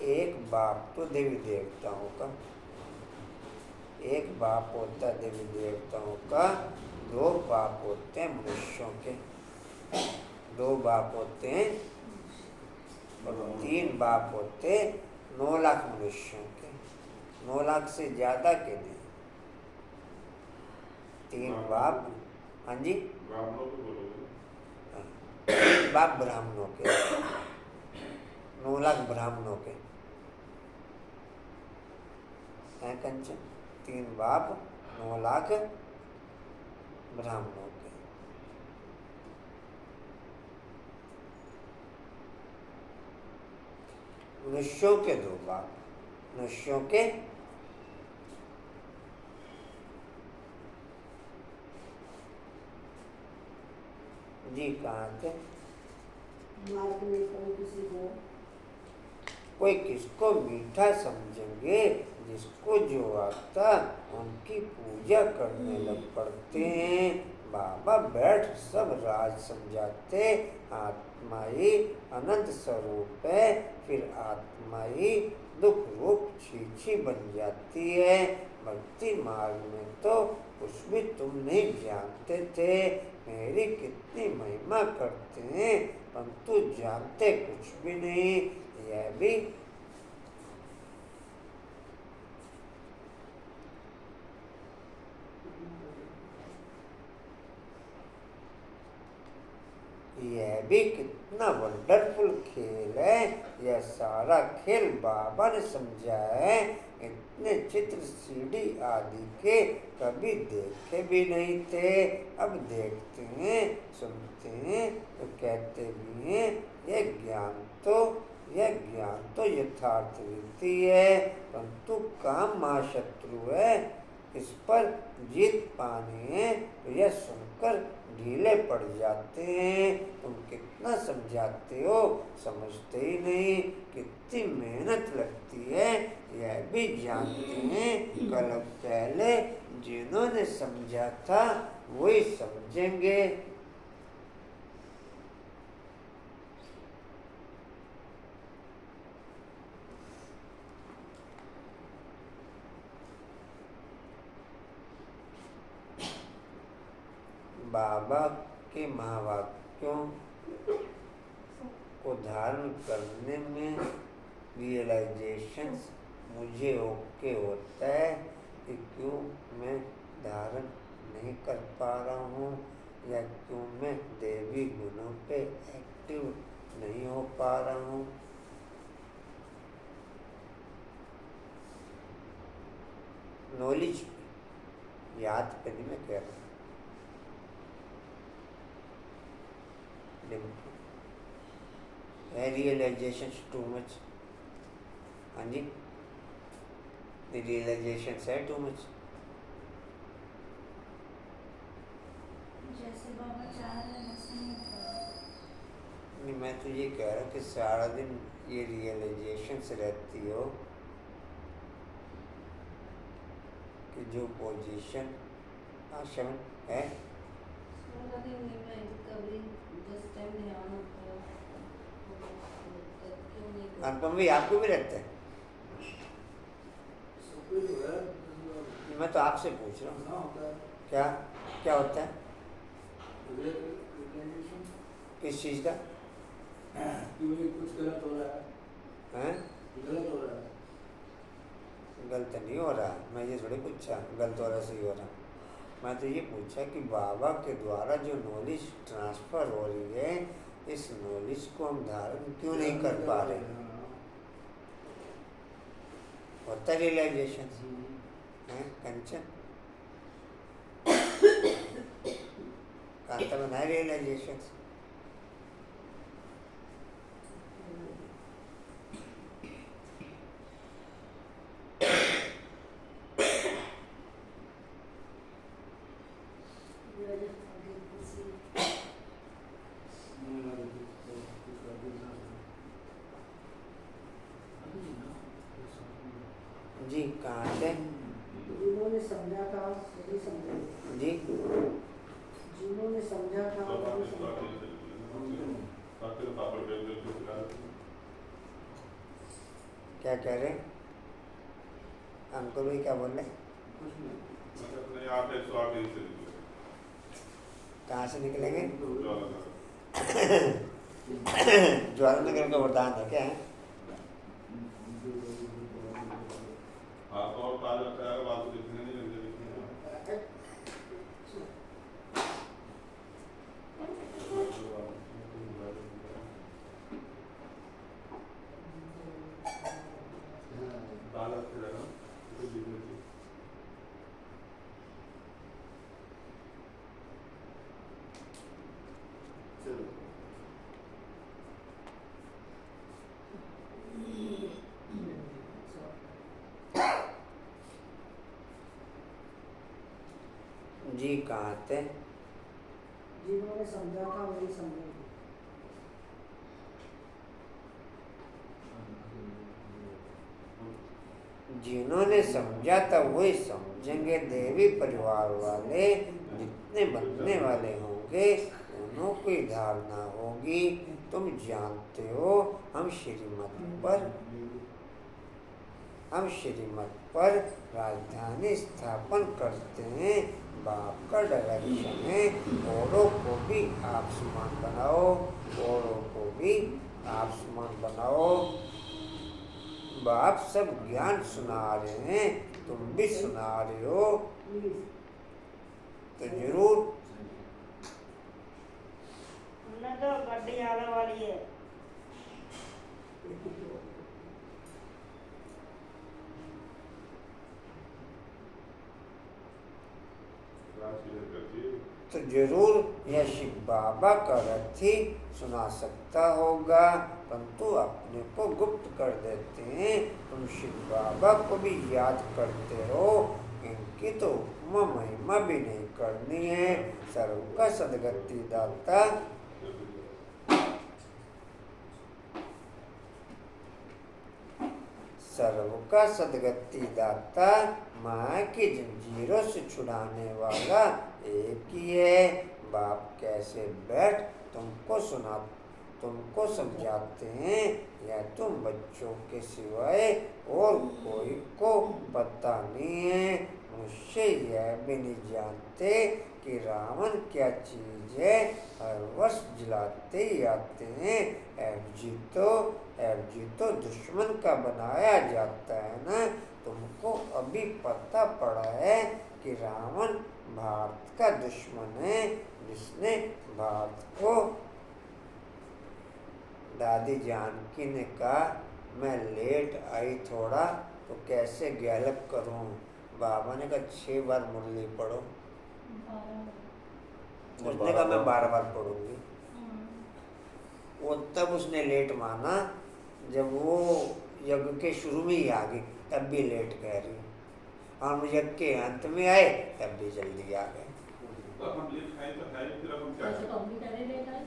एक बाप तो देवी देवताओं का, एक बाप होता है देवी देवताओं का, दो बाप होते हैं मनुष्यों के, दो बाप होते हैं और 3 बाप होते 9 लाख मनुष्यों के। 9 लाख से ज्यादा के नहीं, 3 बाप। हाँ जी, ब्राह्मणों को बोलोगे? 3 बाप ब्राह्मणों के, 9 लाख ब्राह्मणों के हैं कंचन। 3 बाप 9 लाख ब्राह्मणों के। मनुष्यों के 2 बाप, मनुष्यों के जी कहाँ थे? मार्ग में कोई किसी को कोई किसको मीठा समझेंगे, जिसको जो आता उनकी पूजा करने लग पड़ते हैं। बाबा बैठ सब राज समझाते, आत्मा ही अनंत स्वरूप है, फिर आत्मा ही दुख रूप छीछी बन जाती है। भक्ति मार्ग में तो कुछ भी तुम नहीं जानते थे, मेरी कितनी महिमा करते हैं, परंतु जानते कुछ भी नहीं। यह भी कितना वंडरफुल खेल है। यह सारा खेल बाबा ने समझाया है। इतने चित्र सीढ़ी आदि के कभी देखे भी नहीं थे, अब देखते हैं, सुनते हैं तो कहते भी हैं यह ज्ञान तो यथार्थ रीति है, परंतु काम महाशत्रु है, इस पर जीत पानी है तो यह सुनकर ढीले पड़ जाते हैं। तुम कितना समझाते हो, समझते ही नहीं, कितनी मेहनत लगती है यह भी जानते हैं। कल पहले जिन्होंने समझा था वही समझेंगे। बाबा के महावाक्यों को धारण करने में रियलाइजेशन मुझे ओके होता है कि क्यों मैं धारण नहीं कर पा रहा हूँ, या क्यों मैं देवी गुणों पे एक्टिव नहीं हो पा रहा हूँ। नॉलेज याद करने में कह रहा हूँ। Realization too much. हाँ जी, रियलाइजेशन है टू मच। जैसे बाबा चाह रहे हैं वैसे नहीं कर रहे। नहीं, मैं तो ये कह रहा हूँ कि सारा दिन ये रियलाइजेशन से रहती हो कि जो पोजीशन आश्रम है, सारा दिन नहीं, मैं कभी जिस टाइम ध्यान होता है क्यों नहीं करती। अनुपम भी आपको भी रहता है? मैं तो आपसे पूछ रहा हूँ, क्या क्या होता है? किस चीज़ का? कुछ गलत हो रहा है। हैं? गलत हो रहा है। गलत नहीं हो रहा, मैं ये थोड़ी पूछा गलत हो रहा सही हो रहा। मैं तो ये पूछा कि बाबा के द्वारा जो नॉलेज ट्रांसफ़र हो रही है, इस नॉलेज को हम धारण क्यों नहीं कर पा रहे? होता है रियलाइजेशन है कंचन, कांता बनाए रियलाइजेशन। जी कहाँ से? जिन्होंने समझा था वही समझे। जी जिन्होंने समझा था वही समझे। क्या कह रहे हैं अंकुर भाई, क्या बोल रहे? कहाँ से निकलेंगे? ज्वालानगर का वरदान है क्या है? जी कहाँ थे? जिन्होंने समझा था वही समझेंगे। जिन्होंने समझा था वही समझेंगे। देवी परिवार वाले जितने बनने वाले होंगे उन्हों की धारणा होगी। तुम जानते हो हम श्रीमत पर राजधानी स्थापन करते हैं। बाप का डायरेक्शन है औरों को भी आप समान बनाओ, औरों को भी आप समान बनाओ। बाप सब ज्ञान सुना रहे हैं, तुम भी सुना रहे हो प्लीज तो जरूर। हमने तो गड्डी आने वाली है। तो जरूर यह शिव बाबा का रथ ही सुना सकता होगा, परंतु अपने को गुप्त कर देते हैं। तुम शिव बाबा को भी याद करते हो, इनकी तो उपमा महिमा भी नहीं करनी है। सर्व का सदगति दाता सर्व का सदगति दाता, माया की जंजीरों से छुड़ाने वाला एक ही है। बाप कैसे बैठ तुमको समझाते हैं, या तुम बच्चों के सिवाय और कोई को पता नहीं है। मुझसे यह भी नहीं जानते कि रावण क्या चीज है, हर वर्ष जलाते ही आते हैं। एफजी तो दुश्मन का बनाया जाता है ना। तुमको अभी पता पड़ा है कि रावण भारत का दुश्मन है, जिसने भारत को। दादी जानकी ने कहा, मैं लेट आई थोड़ा तो कैसे गैलप करूं। बाबा ने कहा 6 बार मुरली पढ़ो। उसने कहा मैं 12 बार पढ़ूंगी। वो तब उसने लेट माना जब वो यज्ञ के शुरू में ही आ गई, तब भी लेट कह रही। और यज्ञ के अंत में आए तब भी जल्दी आ गए। तो हम लेट खाए तो खाए, फिर अब हम क्या ऐसे करें? तो हम भी करे लेट आए।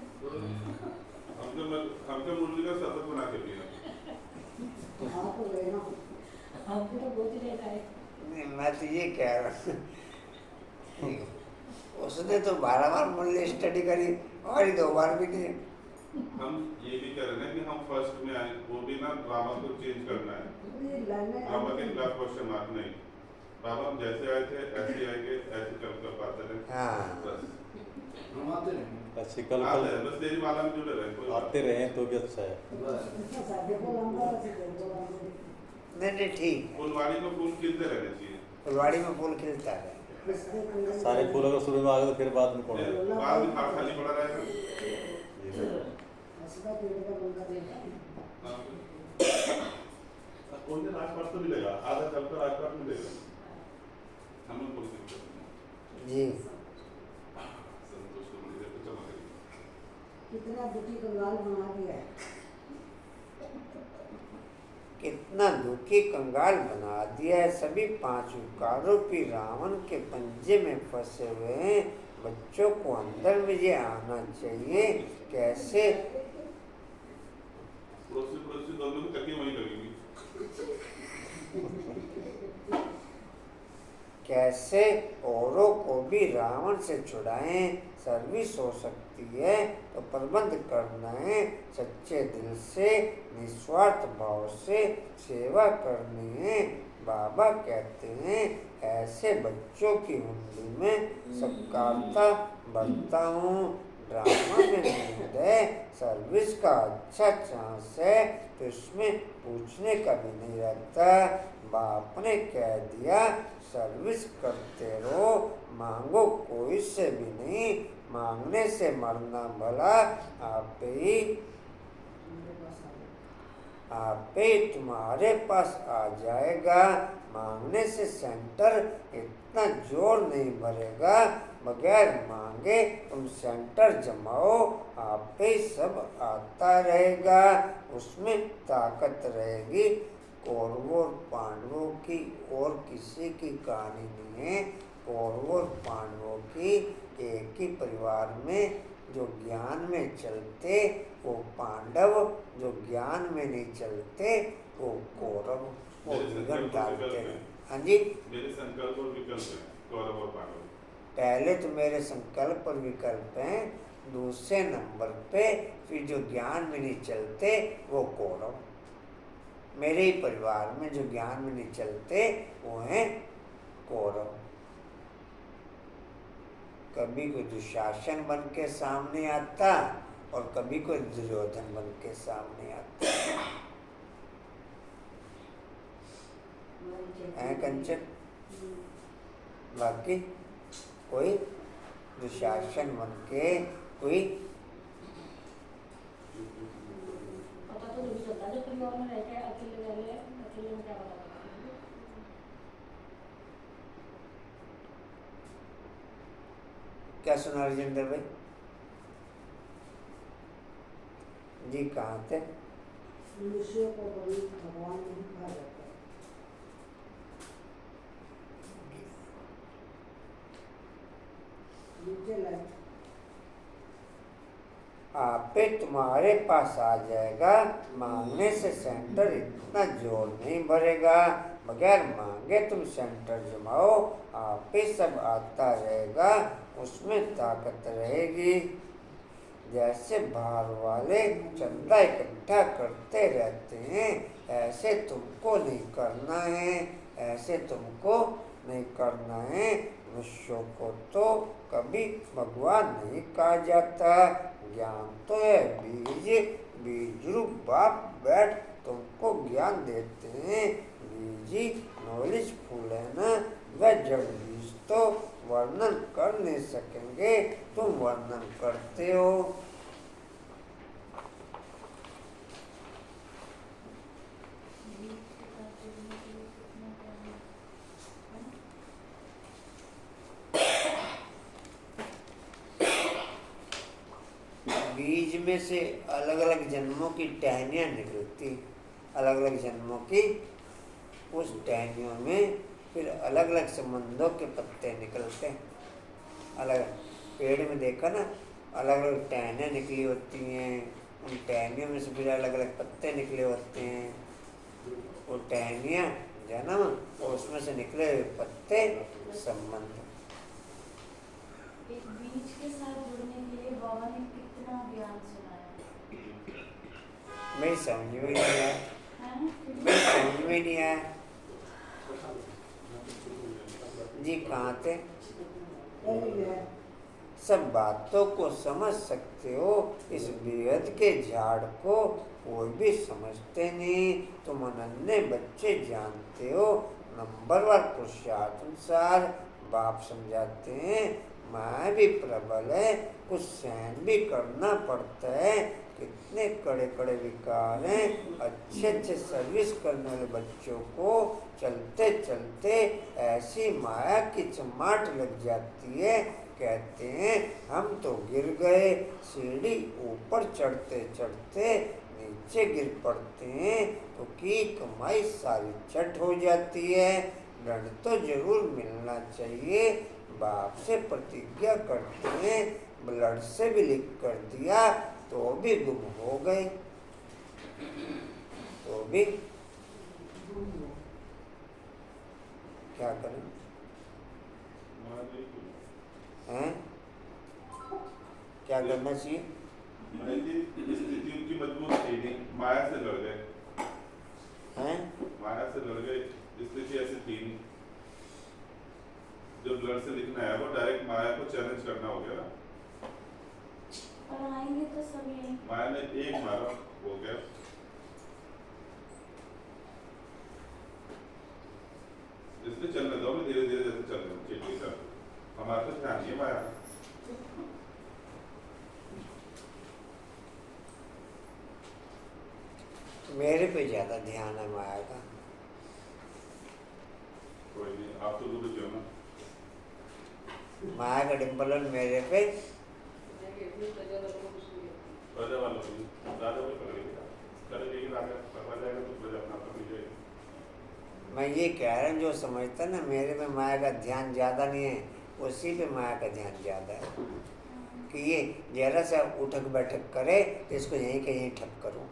हमको मुरली का शरबत बना के पिया। हाँ तो लेना। हम भी तो बहुत ही लेट आए। नहीं, मैं तो ये कह रहा हूँ उसने तो 12 बार मुरली स्टडी करी और ही 2 बार भी नहीं। हम ये भी कह रहे हैं कि हम फर्स्ट में आए, वो भी ना ड्रामा को चेंज करना है। ड्रामा के खिलाफ क्वेश्चन मार्क नहीं। बाबा हम जैसे आए थे ऐसे आएंगे, ऐसे कर पाते रहे। हाँ। बस हम आते नहीं। अच्छी कल आते हैं, बस तेरी माला में जुड़े रहे, कोई बात आते रहे तो भी अच्छा है। बस नहीं ठीक है। फुलवाड़ी में फूल खिलते रहने चाहिए। फुलवाड़ी में फूल खिलता है। सारे फूल अगर शुरू में आ गए तो फिर बाद में कौन है? बाद में खाली पड़ा रहेगा। कोई दिन राजपाट तो मिलेगा, आधा चलकर राजपाट मिलेगा। हम लोग बोलते हैं जी संतोष को मिले तो चला गया। कितना दुखी कंगाल बना दिया है। कितना दुखी कंगाल बना दिया है। सभी 5 आरोपी रावण के पंजे में फंसे हुए हैं। बच्चों को अंदर में ये आना चाहिए। कैसे पड़ोसी दोनों की तकिया वहीं लगेगी। कैसे औरों को भी रावण से छुड़ाएं। सर्विस हो सकती है तो प्रबंध करना है। सच्चे दिल से निस्वार्थ भाव से सेवा करनी है। बाबा कहते हैं ऐसे बच्चों की हुंडी में सत्कारता भरता हूँ। ड्रामा में नींद है, सर्विस का अच्छा चांस है तो इसमें पूछने का भी नहीं रहता। बाप ने कह दिया सर्विस करते रहो, मांगो कोई से भी नहीं। मांगने से मरना भला आप ही तुम्हारे पास आ जाएगा। मांगने से सेंटर इतना जोर नहीं भरेगा। बगैर मांगे तुम सेंटर जमाओ, आप ही सब आता रहेगा। उसमें ताकत रहेगी। कौरवों और पांडवों की और किसी की कहानी नहीं है। कौरवों और पांडवों की एक ही परिवार में जो ज्ञान में चलते वो पांडव, जो ज्ञान में नहीं चलते वो कौरव, वो विघन डालते हैं। हाँ जी, मेरे संकल्प और विकल्प हैं कौरव और पांडव। पहले तो मेरे संकल्प और विकल्प हैं, दूसरे नंबर पे फिर जो ज्ञान में नहीं चलते वो कौरव। मेरे ही परिवार में जो ज्ञान में नहीं चलते वो हैं कौरव। कभी कोई दुशासन बन के सामने आता और कभी कोई दुर्योधन बन के सामने आता है कंचन। बाकी कोई दुशासन बन के कोई पता तो नहीं चलता जो परिवार में रहते हैं अकेले रह, अकेले में क्या पता चलता। क्या सुना राजेंद्र भाई जी? कहाँ थे? मनुष्य को कभी भगवान नहीं कहा जाता। नीचे लाए। आपे तुम्हारे पास आ जाएगा, मांगने से सेंटर इतना जोर नहीं भरेगा, बगैर मांगे तुम सेंटर जमाओ, आप ही सब आता रहेगा, उसमें ताकत रहेगी। जैसे बाहर वाले चंदा इकट्ठा करते रहते हैं, ऐसे तुमको नहीं करना है, ऐसे तुमको नहीं करना है। मनुष्यों को तो कभी भगवान नहीं कहा जाता। ज्ञान तो है बीज, बीज रूप बाप बैठ तुमको ज्ञान देते हैं। बीजी नॉलेज फूल है ना, वह जड़ बीज तो वर्णन कर नहीं सकेंगे, तुम वर्णन करते हो। बीज में से अलग अलग जन्मों की टहनियाँ निकलती, अलग अलग जन्मों की। उस टहनियों में फिर अलग अलग संबंधों के पत्ते निकलते हैं। अलग पेड़ में देखा ना, अलग अलग टहनियाँ निकली होती हैं, उन टहनियों में से फिर अलग अलग पत्ते निकले होते हैं। वो टहनियाँ जन्म और उसमें से निकले हुए पत्ते संबंध। एक बीज के साथ जुड़ने के लिए बाबा ने कितना ज्ञान सुनाया। मेरी समझ में नहीं आया, हैं? मेरी समझ में नहीं आया जी। कहाँ थे? सब बातों को समझ सकते हो, इस बेहद के झाड़ को कोई भी समझते नहीं। तुम अनन्य बच्चे जानते हो, नंबरवार पुरुषार्थ अनुसार बाप समझाते हैं। माया भी प्रबल है, कुछ सहन भी करना पड़ता है। कितने कड़े कड़े विकार हैं। अच्छे अच्छे सर्विस करने वाले बच्चों को चलते चलते ऐसी माया की चमाट लग जाती है, कहते हैं हम तो गिर गए। सीढ़ी ऊपर चढ़ते चढ़ते नीचे गिर पड़ते हैं तो की कमाई सारी चट हो जाती है। दंड तो जरूर मिलना चाहिए। बाप से प्रतिज्ञा करते हैं, ब्लड से भी लिख कर दिया तो भी गुम हो गए, तो भी क्या करें? हैं? क्या करना चाहिए? स्थिति उनकी मजबूत थी नहीं, माया से लड़ गए। हैं? माया से लड़ गए, स्थिति ऐसी थी नहीं। जो ब्लड से लिखना है वो डायरेक्ट माया को चैलेंज करना हो गया ना। और आएंगे तो सब यही। माया ने एक मारा, हो गया। इसलिए चलने दो, मैं धीरे धीरे जैसे चल रहा हूँ। हमारे तो ध्यान नहीं है माया। मेरे पे ज्यादा ध्यान है माया का। कोई नहीं, आप तो दूर हो ना। माया का डिम्पल मेरे पे प्रजा वालों को राजा को पकड़ेगा, करेंगे राजा पकड़ा जाएगा तो प्रजा अपना पकड़ जाएगा। मैं ये कह रहा हूँ, जो समझता है ना मेरे में माया का ध्यान ज़्यादा नहीं है, उसी पे माया का ध्यान ज़्यादा है कि ये जरा सा उठक बैठक करे तो इसको यहीं के यहीं ठप करूँ।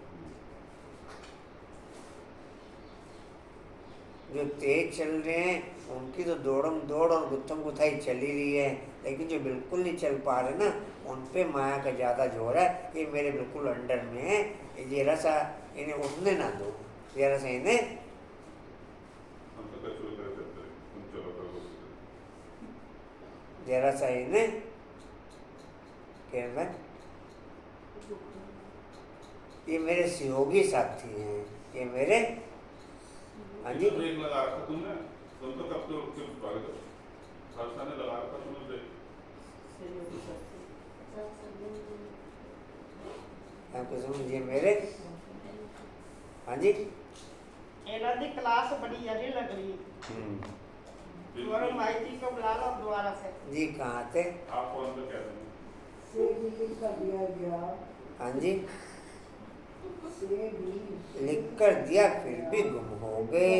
जो तेज चल रहे हैं उनकी तो दौड़म दौड़ और गुत्थम गुथाई चल ही रही है, लेकिन जो बिल्कुल नहीं चल पा रहे ना उन पे माया का ज़्यादा जोर है। ये मेरे बिल्कुल अंडर में है, जरा सा इन्हें उठने ना दो, जरा सा इन्हें हम तो कचरे कर सकते हैं, तुम चलो करो। जरा सा इन्हें क्या मैं, ये मेरे सहयोगी साथी हैं, ये मेरे हाँ जी ब्रेक लगा रखा तुमने, तुम तो कब तो चुप पड़ गए, फरसा ने लगा रखा तुमने ब्रेक। आपको समझिए मेरे हाँ जी ਇਹਨਾਂ ਦੀ क्लास बड़ी अच्छी लग रही है। और माइती को बुला लो दोबारा से। जी कहाँ थे आप फोन पे कह रहे हैं से भी कर दिया गया, हाँ जी से भी लिख कर दिया फिर भी गुम हो गए।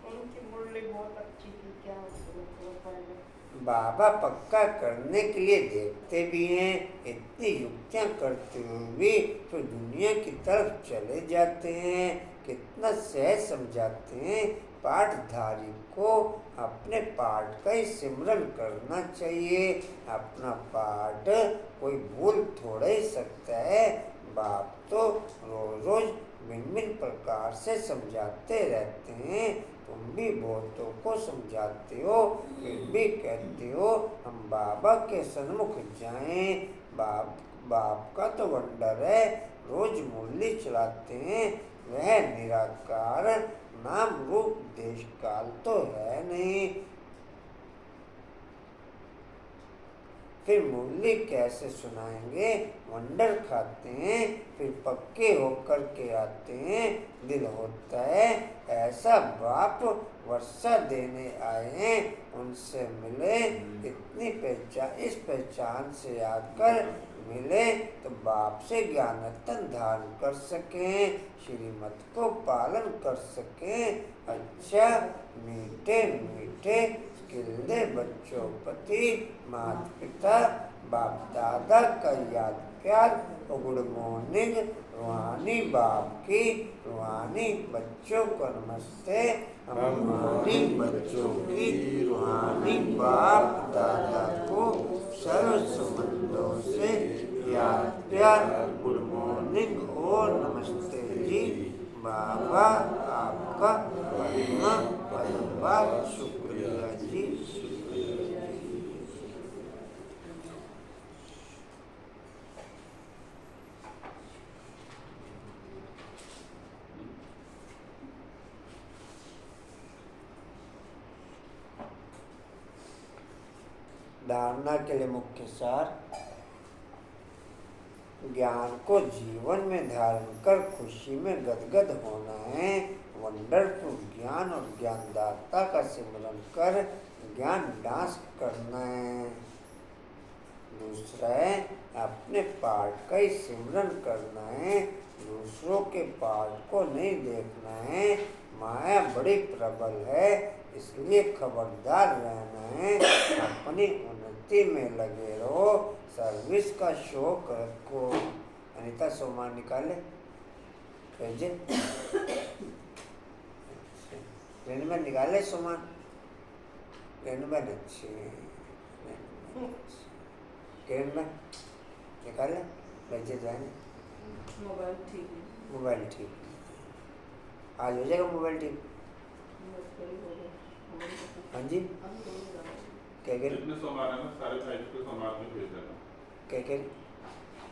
उनकी मुरली बहुत अच्छी थी, क्या उसको पहले बाबा पक्का करने के लिए देखते भी हैं, इतनी युक्तियां करते हुए भी फिर दुनिया की तरफ चले जाते हैं। कितना सहज समझाते हैं, पाठधारी को अपने पाठ का ही सिमरन करना चाहिए। अपना पाठ कोई भूल थोड़ा ही सकता है। बाप तो रोज रोज भिन्न भिन्न प्रकार से समझाते रहते हैं। तुम भी बहुतों को समझाते हो, फिर भी कहते हो हम बाबा के सन्मुख जाएं। बाप का तो वंडर है, रोज मुरली चलाते हैं। वह निराकार नाम रूप देश काल तो है नहीं, फिर मुरली कैसे सुनाएंगे। वंडर खाते हैं फिर पक्के होकर के आते हैं। दिल होता है ऐसा बाप वर्षा देने आए हैं, उनसे मिले इतनी पहचान, इस पहचान से आकर मिले तो बाप से ज्ञान रतन धारण कर सकें, श्रीमत को पालन कर सकें। अच्छा मीठे मीठे किल्ले बच्चों प्रति माता पिता बाप दादा का याद प्यार। गुड मॉर्निंग रूहानी बाप की, रूहानी बच्चों को नमस्ते। रूहानी बच्चों की रूहानी बाप दादा को सर्व संबंधों से याद प्यार। गुड मॉर्निंग और नमस्ते जी। बाबा आपका बहुत शुक्रिया जी, शुक्रिया जी। धारणा के लिए मुख्य सार, ज्ञान को जीवन में धारण कर खुशी में गदगद होना है। वंडरफुल ज्ञान और ज्ञानदाता का सिमरन कर ज्ञान डांस करना है। दूसरा है अपने पाठ का ही सिमरन करना है, दूसरों के पाठ को नहीं देखना है। माया बड़ी प्रबल है, इसलिए खबरदार रहना है। अपनी उन्नति में लगे रहो, सर्विस का शौक रखो। अनीता सोमान निकाले भेजे, रेनमैन निकाले सोमान, रेनमैन अच्छी रेनमैन निकाले भेजे जाए। मोबाइल ठीक है, मोबाइल ठीक आज हो जाएगा, मोबाइल ठीक। हाँ जी क्या कह जितने सोमवार है ना सारे साइड पे सोमवार में भेज देना। क्या कह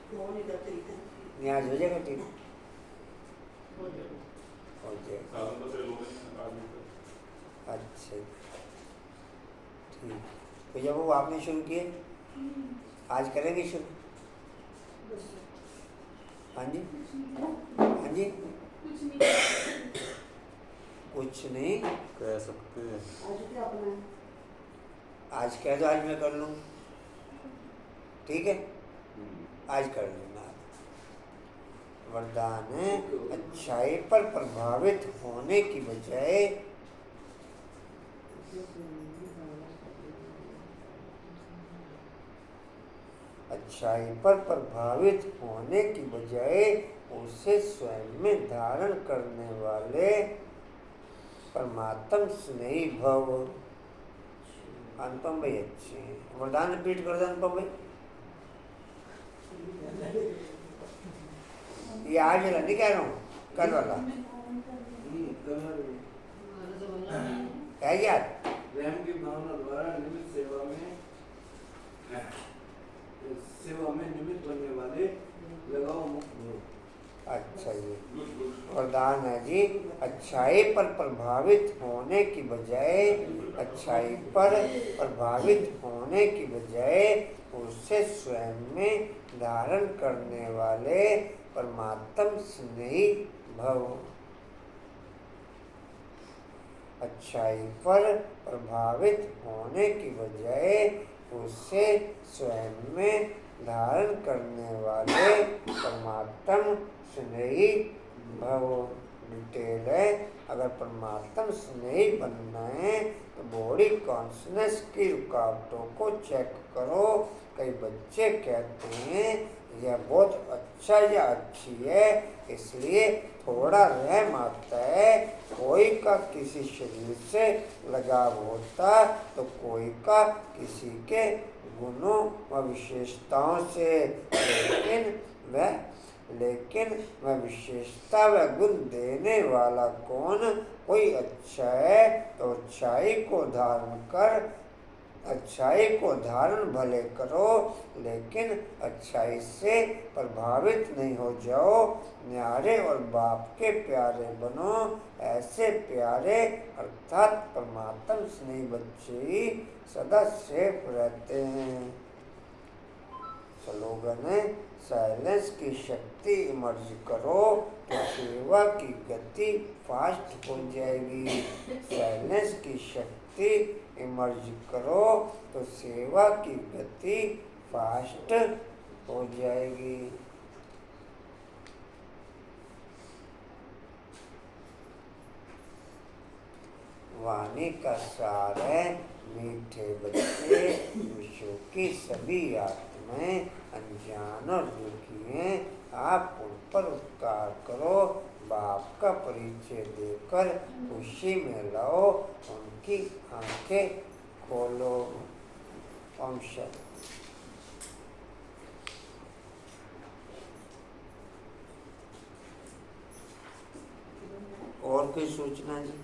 फोन इधर खरीदे नहीं आज हो जाएगा ठीक, हो जाएगा। हो जाएगा। साधन तो फिर लोग आदमी से अच्छा ठीक, तो जब वो आपने शुरू किए आज करेंगे शुरू। हाँ जी हाँ जी कुछ नहीं कह सकते हैं। आज क्या अपना आज कह दो, आज मैं कर लूँ, ठीक है आज कर लूँगा। वरदान है अच्छाई पर प्रभावित होने की बजाय अच्छाई पर प्रभावित होने की बजाय उसे स्वयं में धारण करने वाले परमात्म स्नेही भव। अनुपम भाई अच्छे हैं, वरदान रिपीट कर दो अनुपम भाई। ये आज वाला नहीं कह रहा हूँ, कल वाला है याद। प्रेम की भावना द्वारा निमित्त सेवा में निमित्त बनने वाले लगाओ मुक्त हो। अच्छा जी, वरदान है जी अच्छाई पर प्रभावित होने की बजाय अच्छाई पर प्रभावित होने की बजाय उससे स्वयं में धारण करने वाले परमात्म स्नेही भव। अच्छाई पर प्रभावित होने की बजाय उससे स्वयं में धारण करने वाले परमात्म स्नेही भव। डिटेल है, अगर परमात्म स्नेही बनना है तो बॉडी कॉन्शनेस की रुकावटों को चेक करो। कई बच्चे कहते हैं यह बहुत अच्छा या अच्छी है, इसलिए थोड़ा रहम आता है। कोई का किसी शरीर से लगाव होता तो कोई का किसी के गुणों व विशेषताओं से, लेकिन वह विशेषता व गुण देने वाला कौन? कोई अच्छा है तो अच्छाई को धारण भले करो, लेकिन अच्छाई से प्रभावित नहीं हो जाओ। न्यारे और बाप के प्यारे बनो। ऐसे प्यारे अर्थात परमात्म स्नेही बच्चे ही सदा सेफ रहते हैं। स्लोगन है साइलेंस की शक्ति इमर्ज करो तो सेवा की गति फास्ट हो जाएगी। साइलेंस की शक्ति इमर्ज करो तो सेवा की गति फास्ट हो जाएगी। वाणी का सार है मीठे बच्चे विश्व की सभी आत्माएं अनजान और दुखी हैं, आप उन पर उपकार करो। बाप का परिचय देकर खुशी में लाओ, उनकी आंखें खोलो। ओम शांति। और कोई सूचना जी?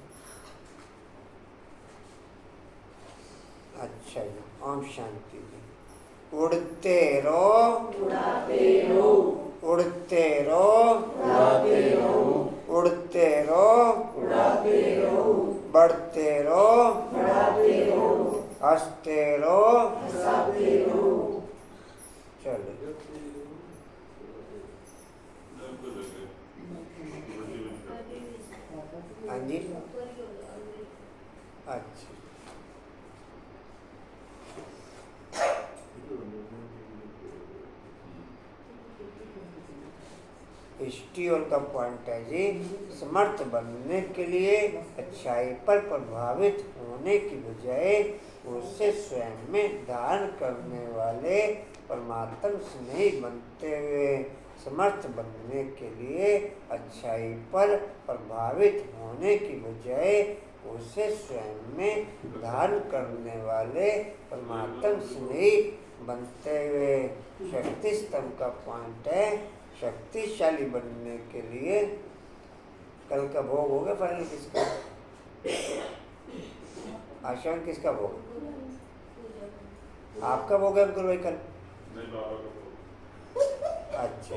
अच्छा जी, ओम शांति जी। उड़ते रहो, उड़ाते रहो, उड़ते रहो, उड़ाते रहो, उड़ते रहो, उड़ाते रहो, बढ़ते रहो, बढ़ाते रहो, हंसते रहो, हंसाते रहो। चलो हाँ जी। अच्छा स्टील का पॉइंट है जी, समर्थ बनने के लिए अच्छाई पर प्रभावित होने की बजाय उससे स्वयं में धारण करने वाले परमात्म स्नेही बनते हुए समर्थ बनने के लिए अच्छाई पर प्रभावित होने की बजाय उसे स्वयं में धारण करने वाले परमात्म स्नेही बनते हुए शक्ति स्तंभ का पॉइंट है। शक्तिशाली बनने के लिए कल का भोग हो गया फाइनल किसका? आश्रम किसका भोग? आपका भोग है अंकुर भाई कल? अच्छा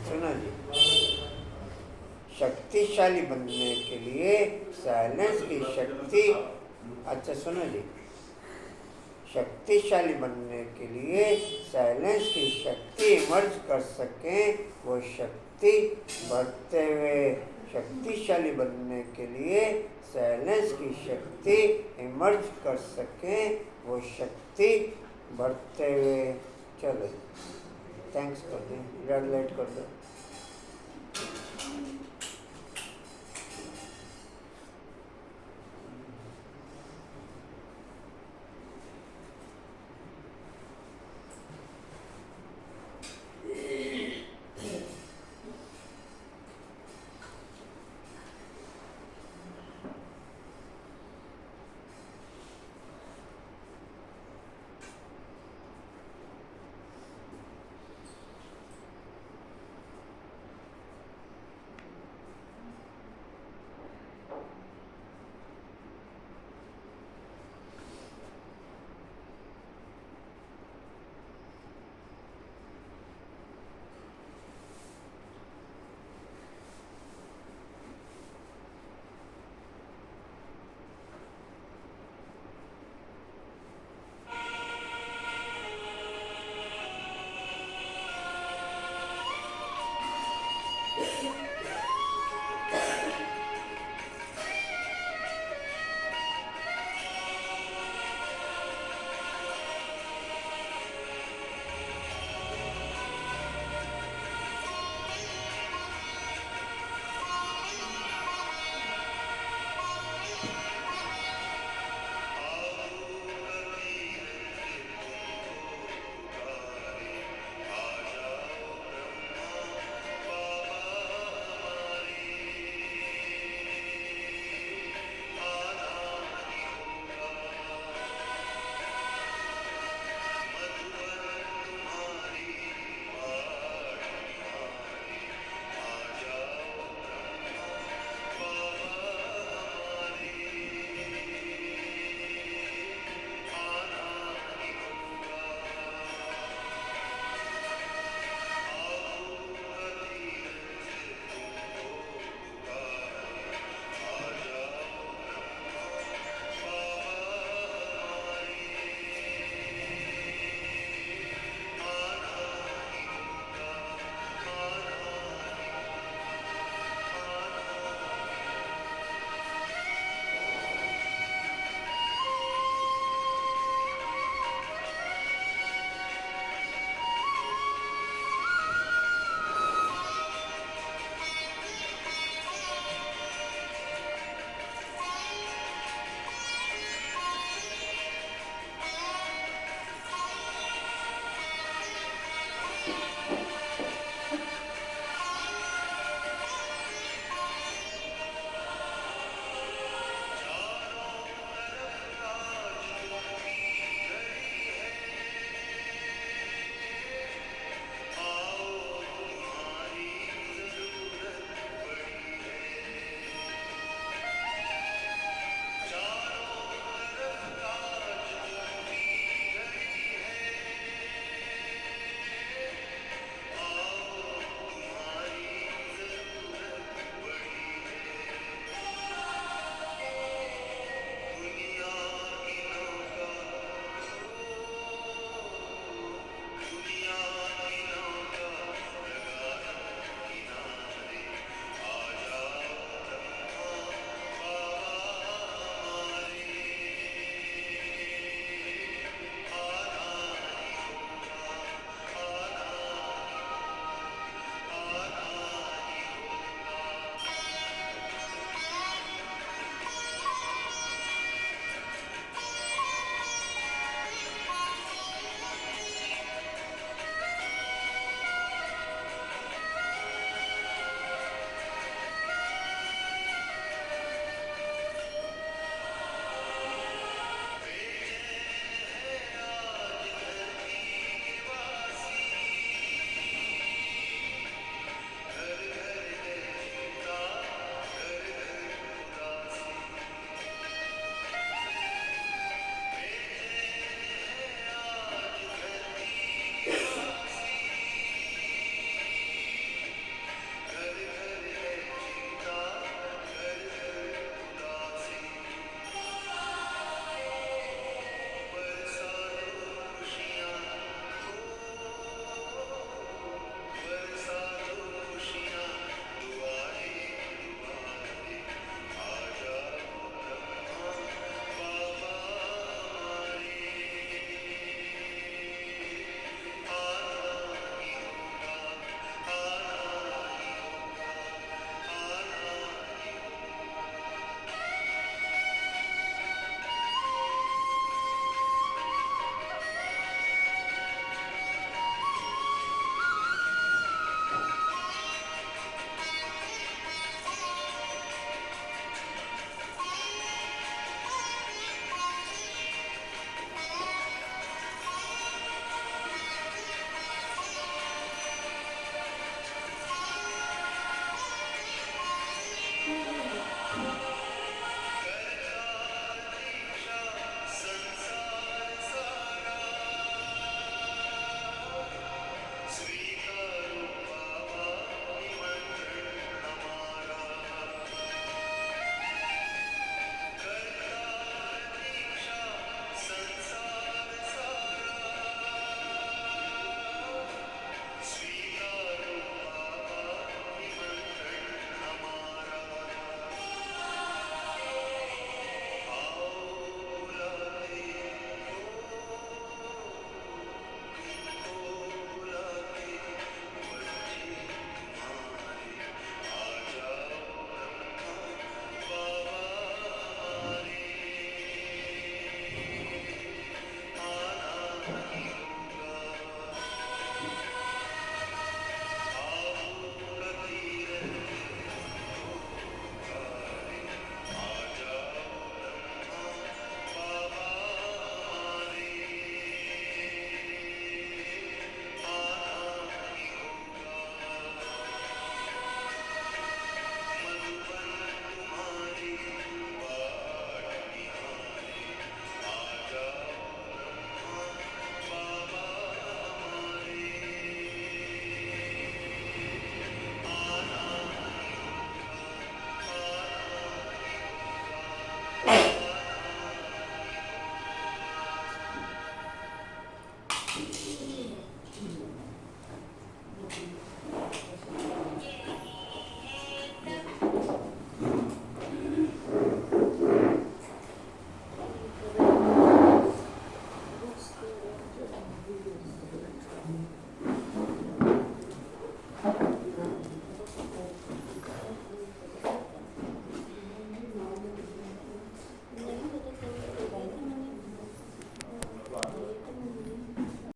सुना जी, शक्तिशाली बनने के लिए साइलेंस की शक्ति, अच्छा सुनो जी, शक्तिशाली बनने के लिए साइलेंस की शक्ति इमर्ज कर सकें वो शक्ति बढ़ते हुए, शक्तिशाली बनने के लिए साइलेंस की शक्ति इमर्ज कर सकें वो शक्ति बढ़ते हुए। चलो थैंक्स कर दें, रेड लाइट कर दो।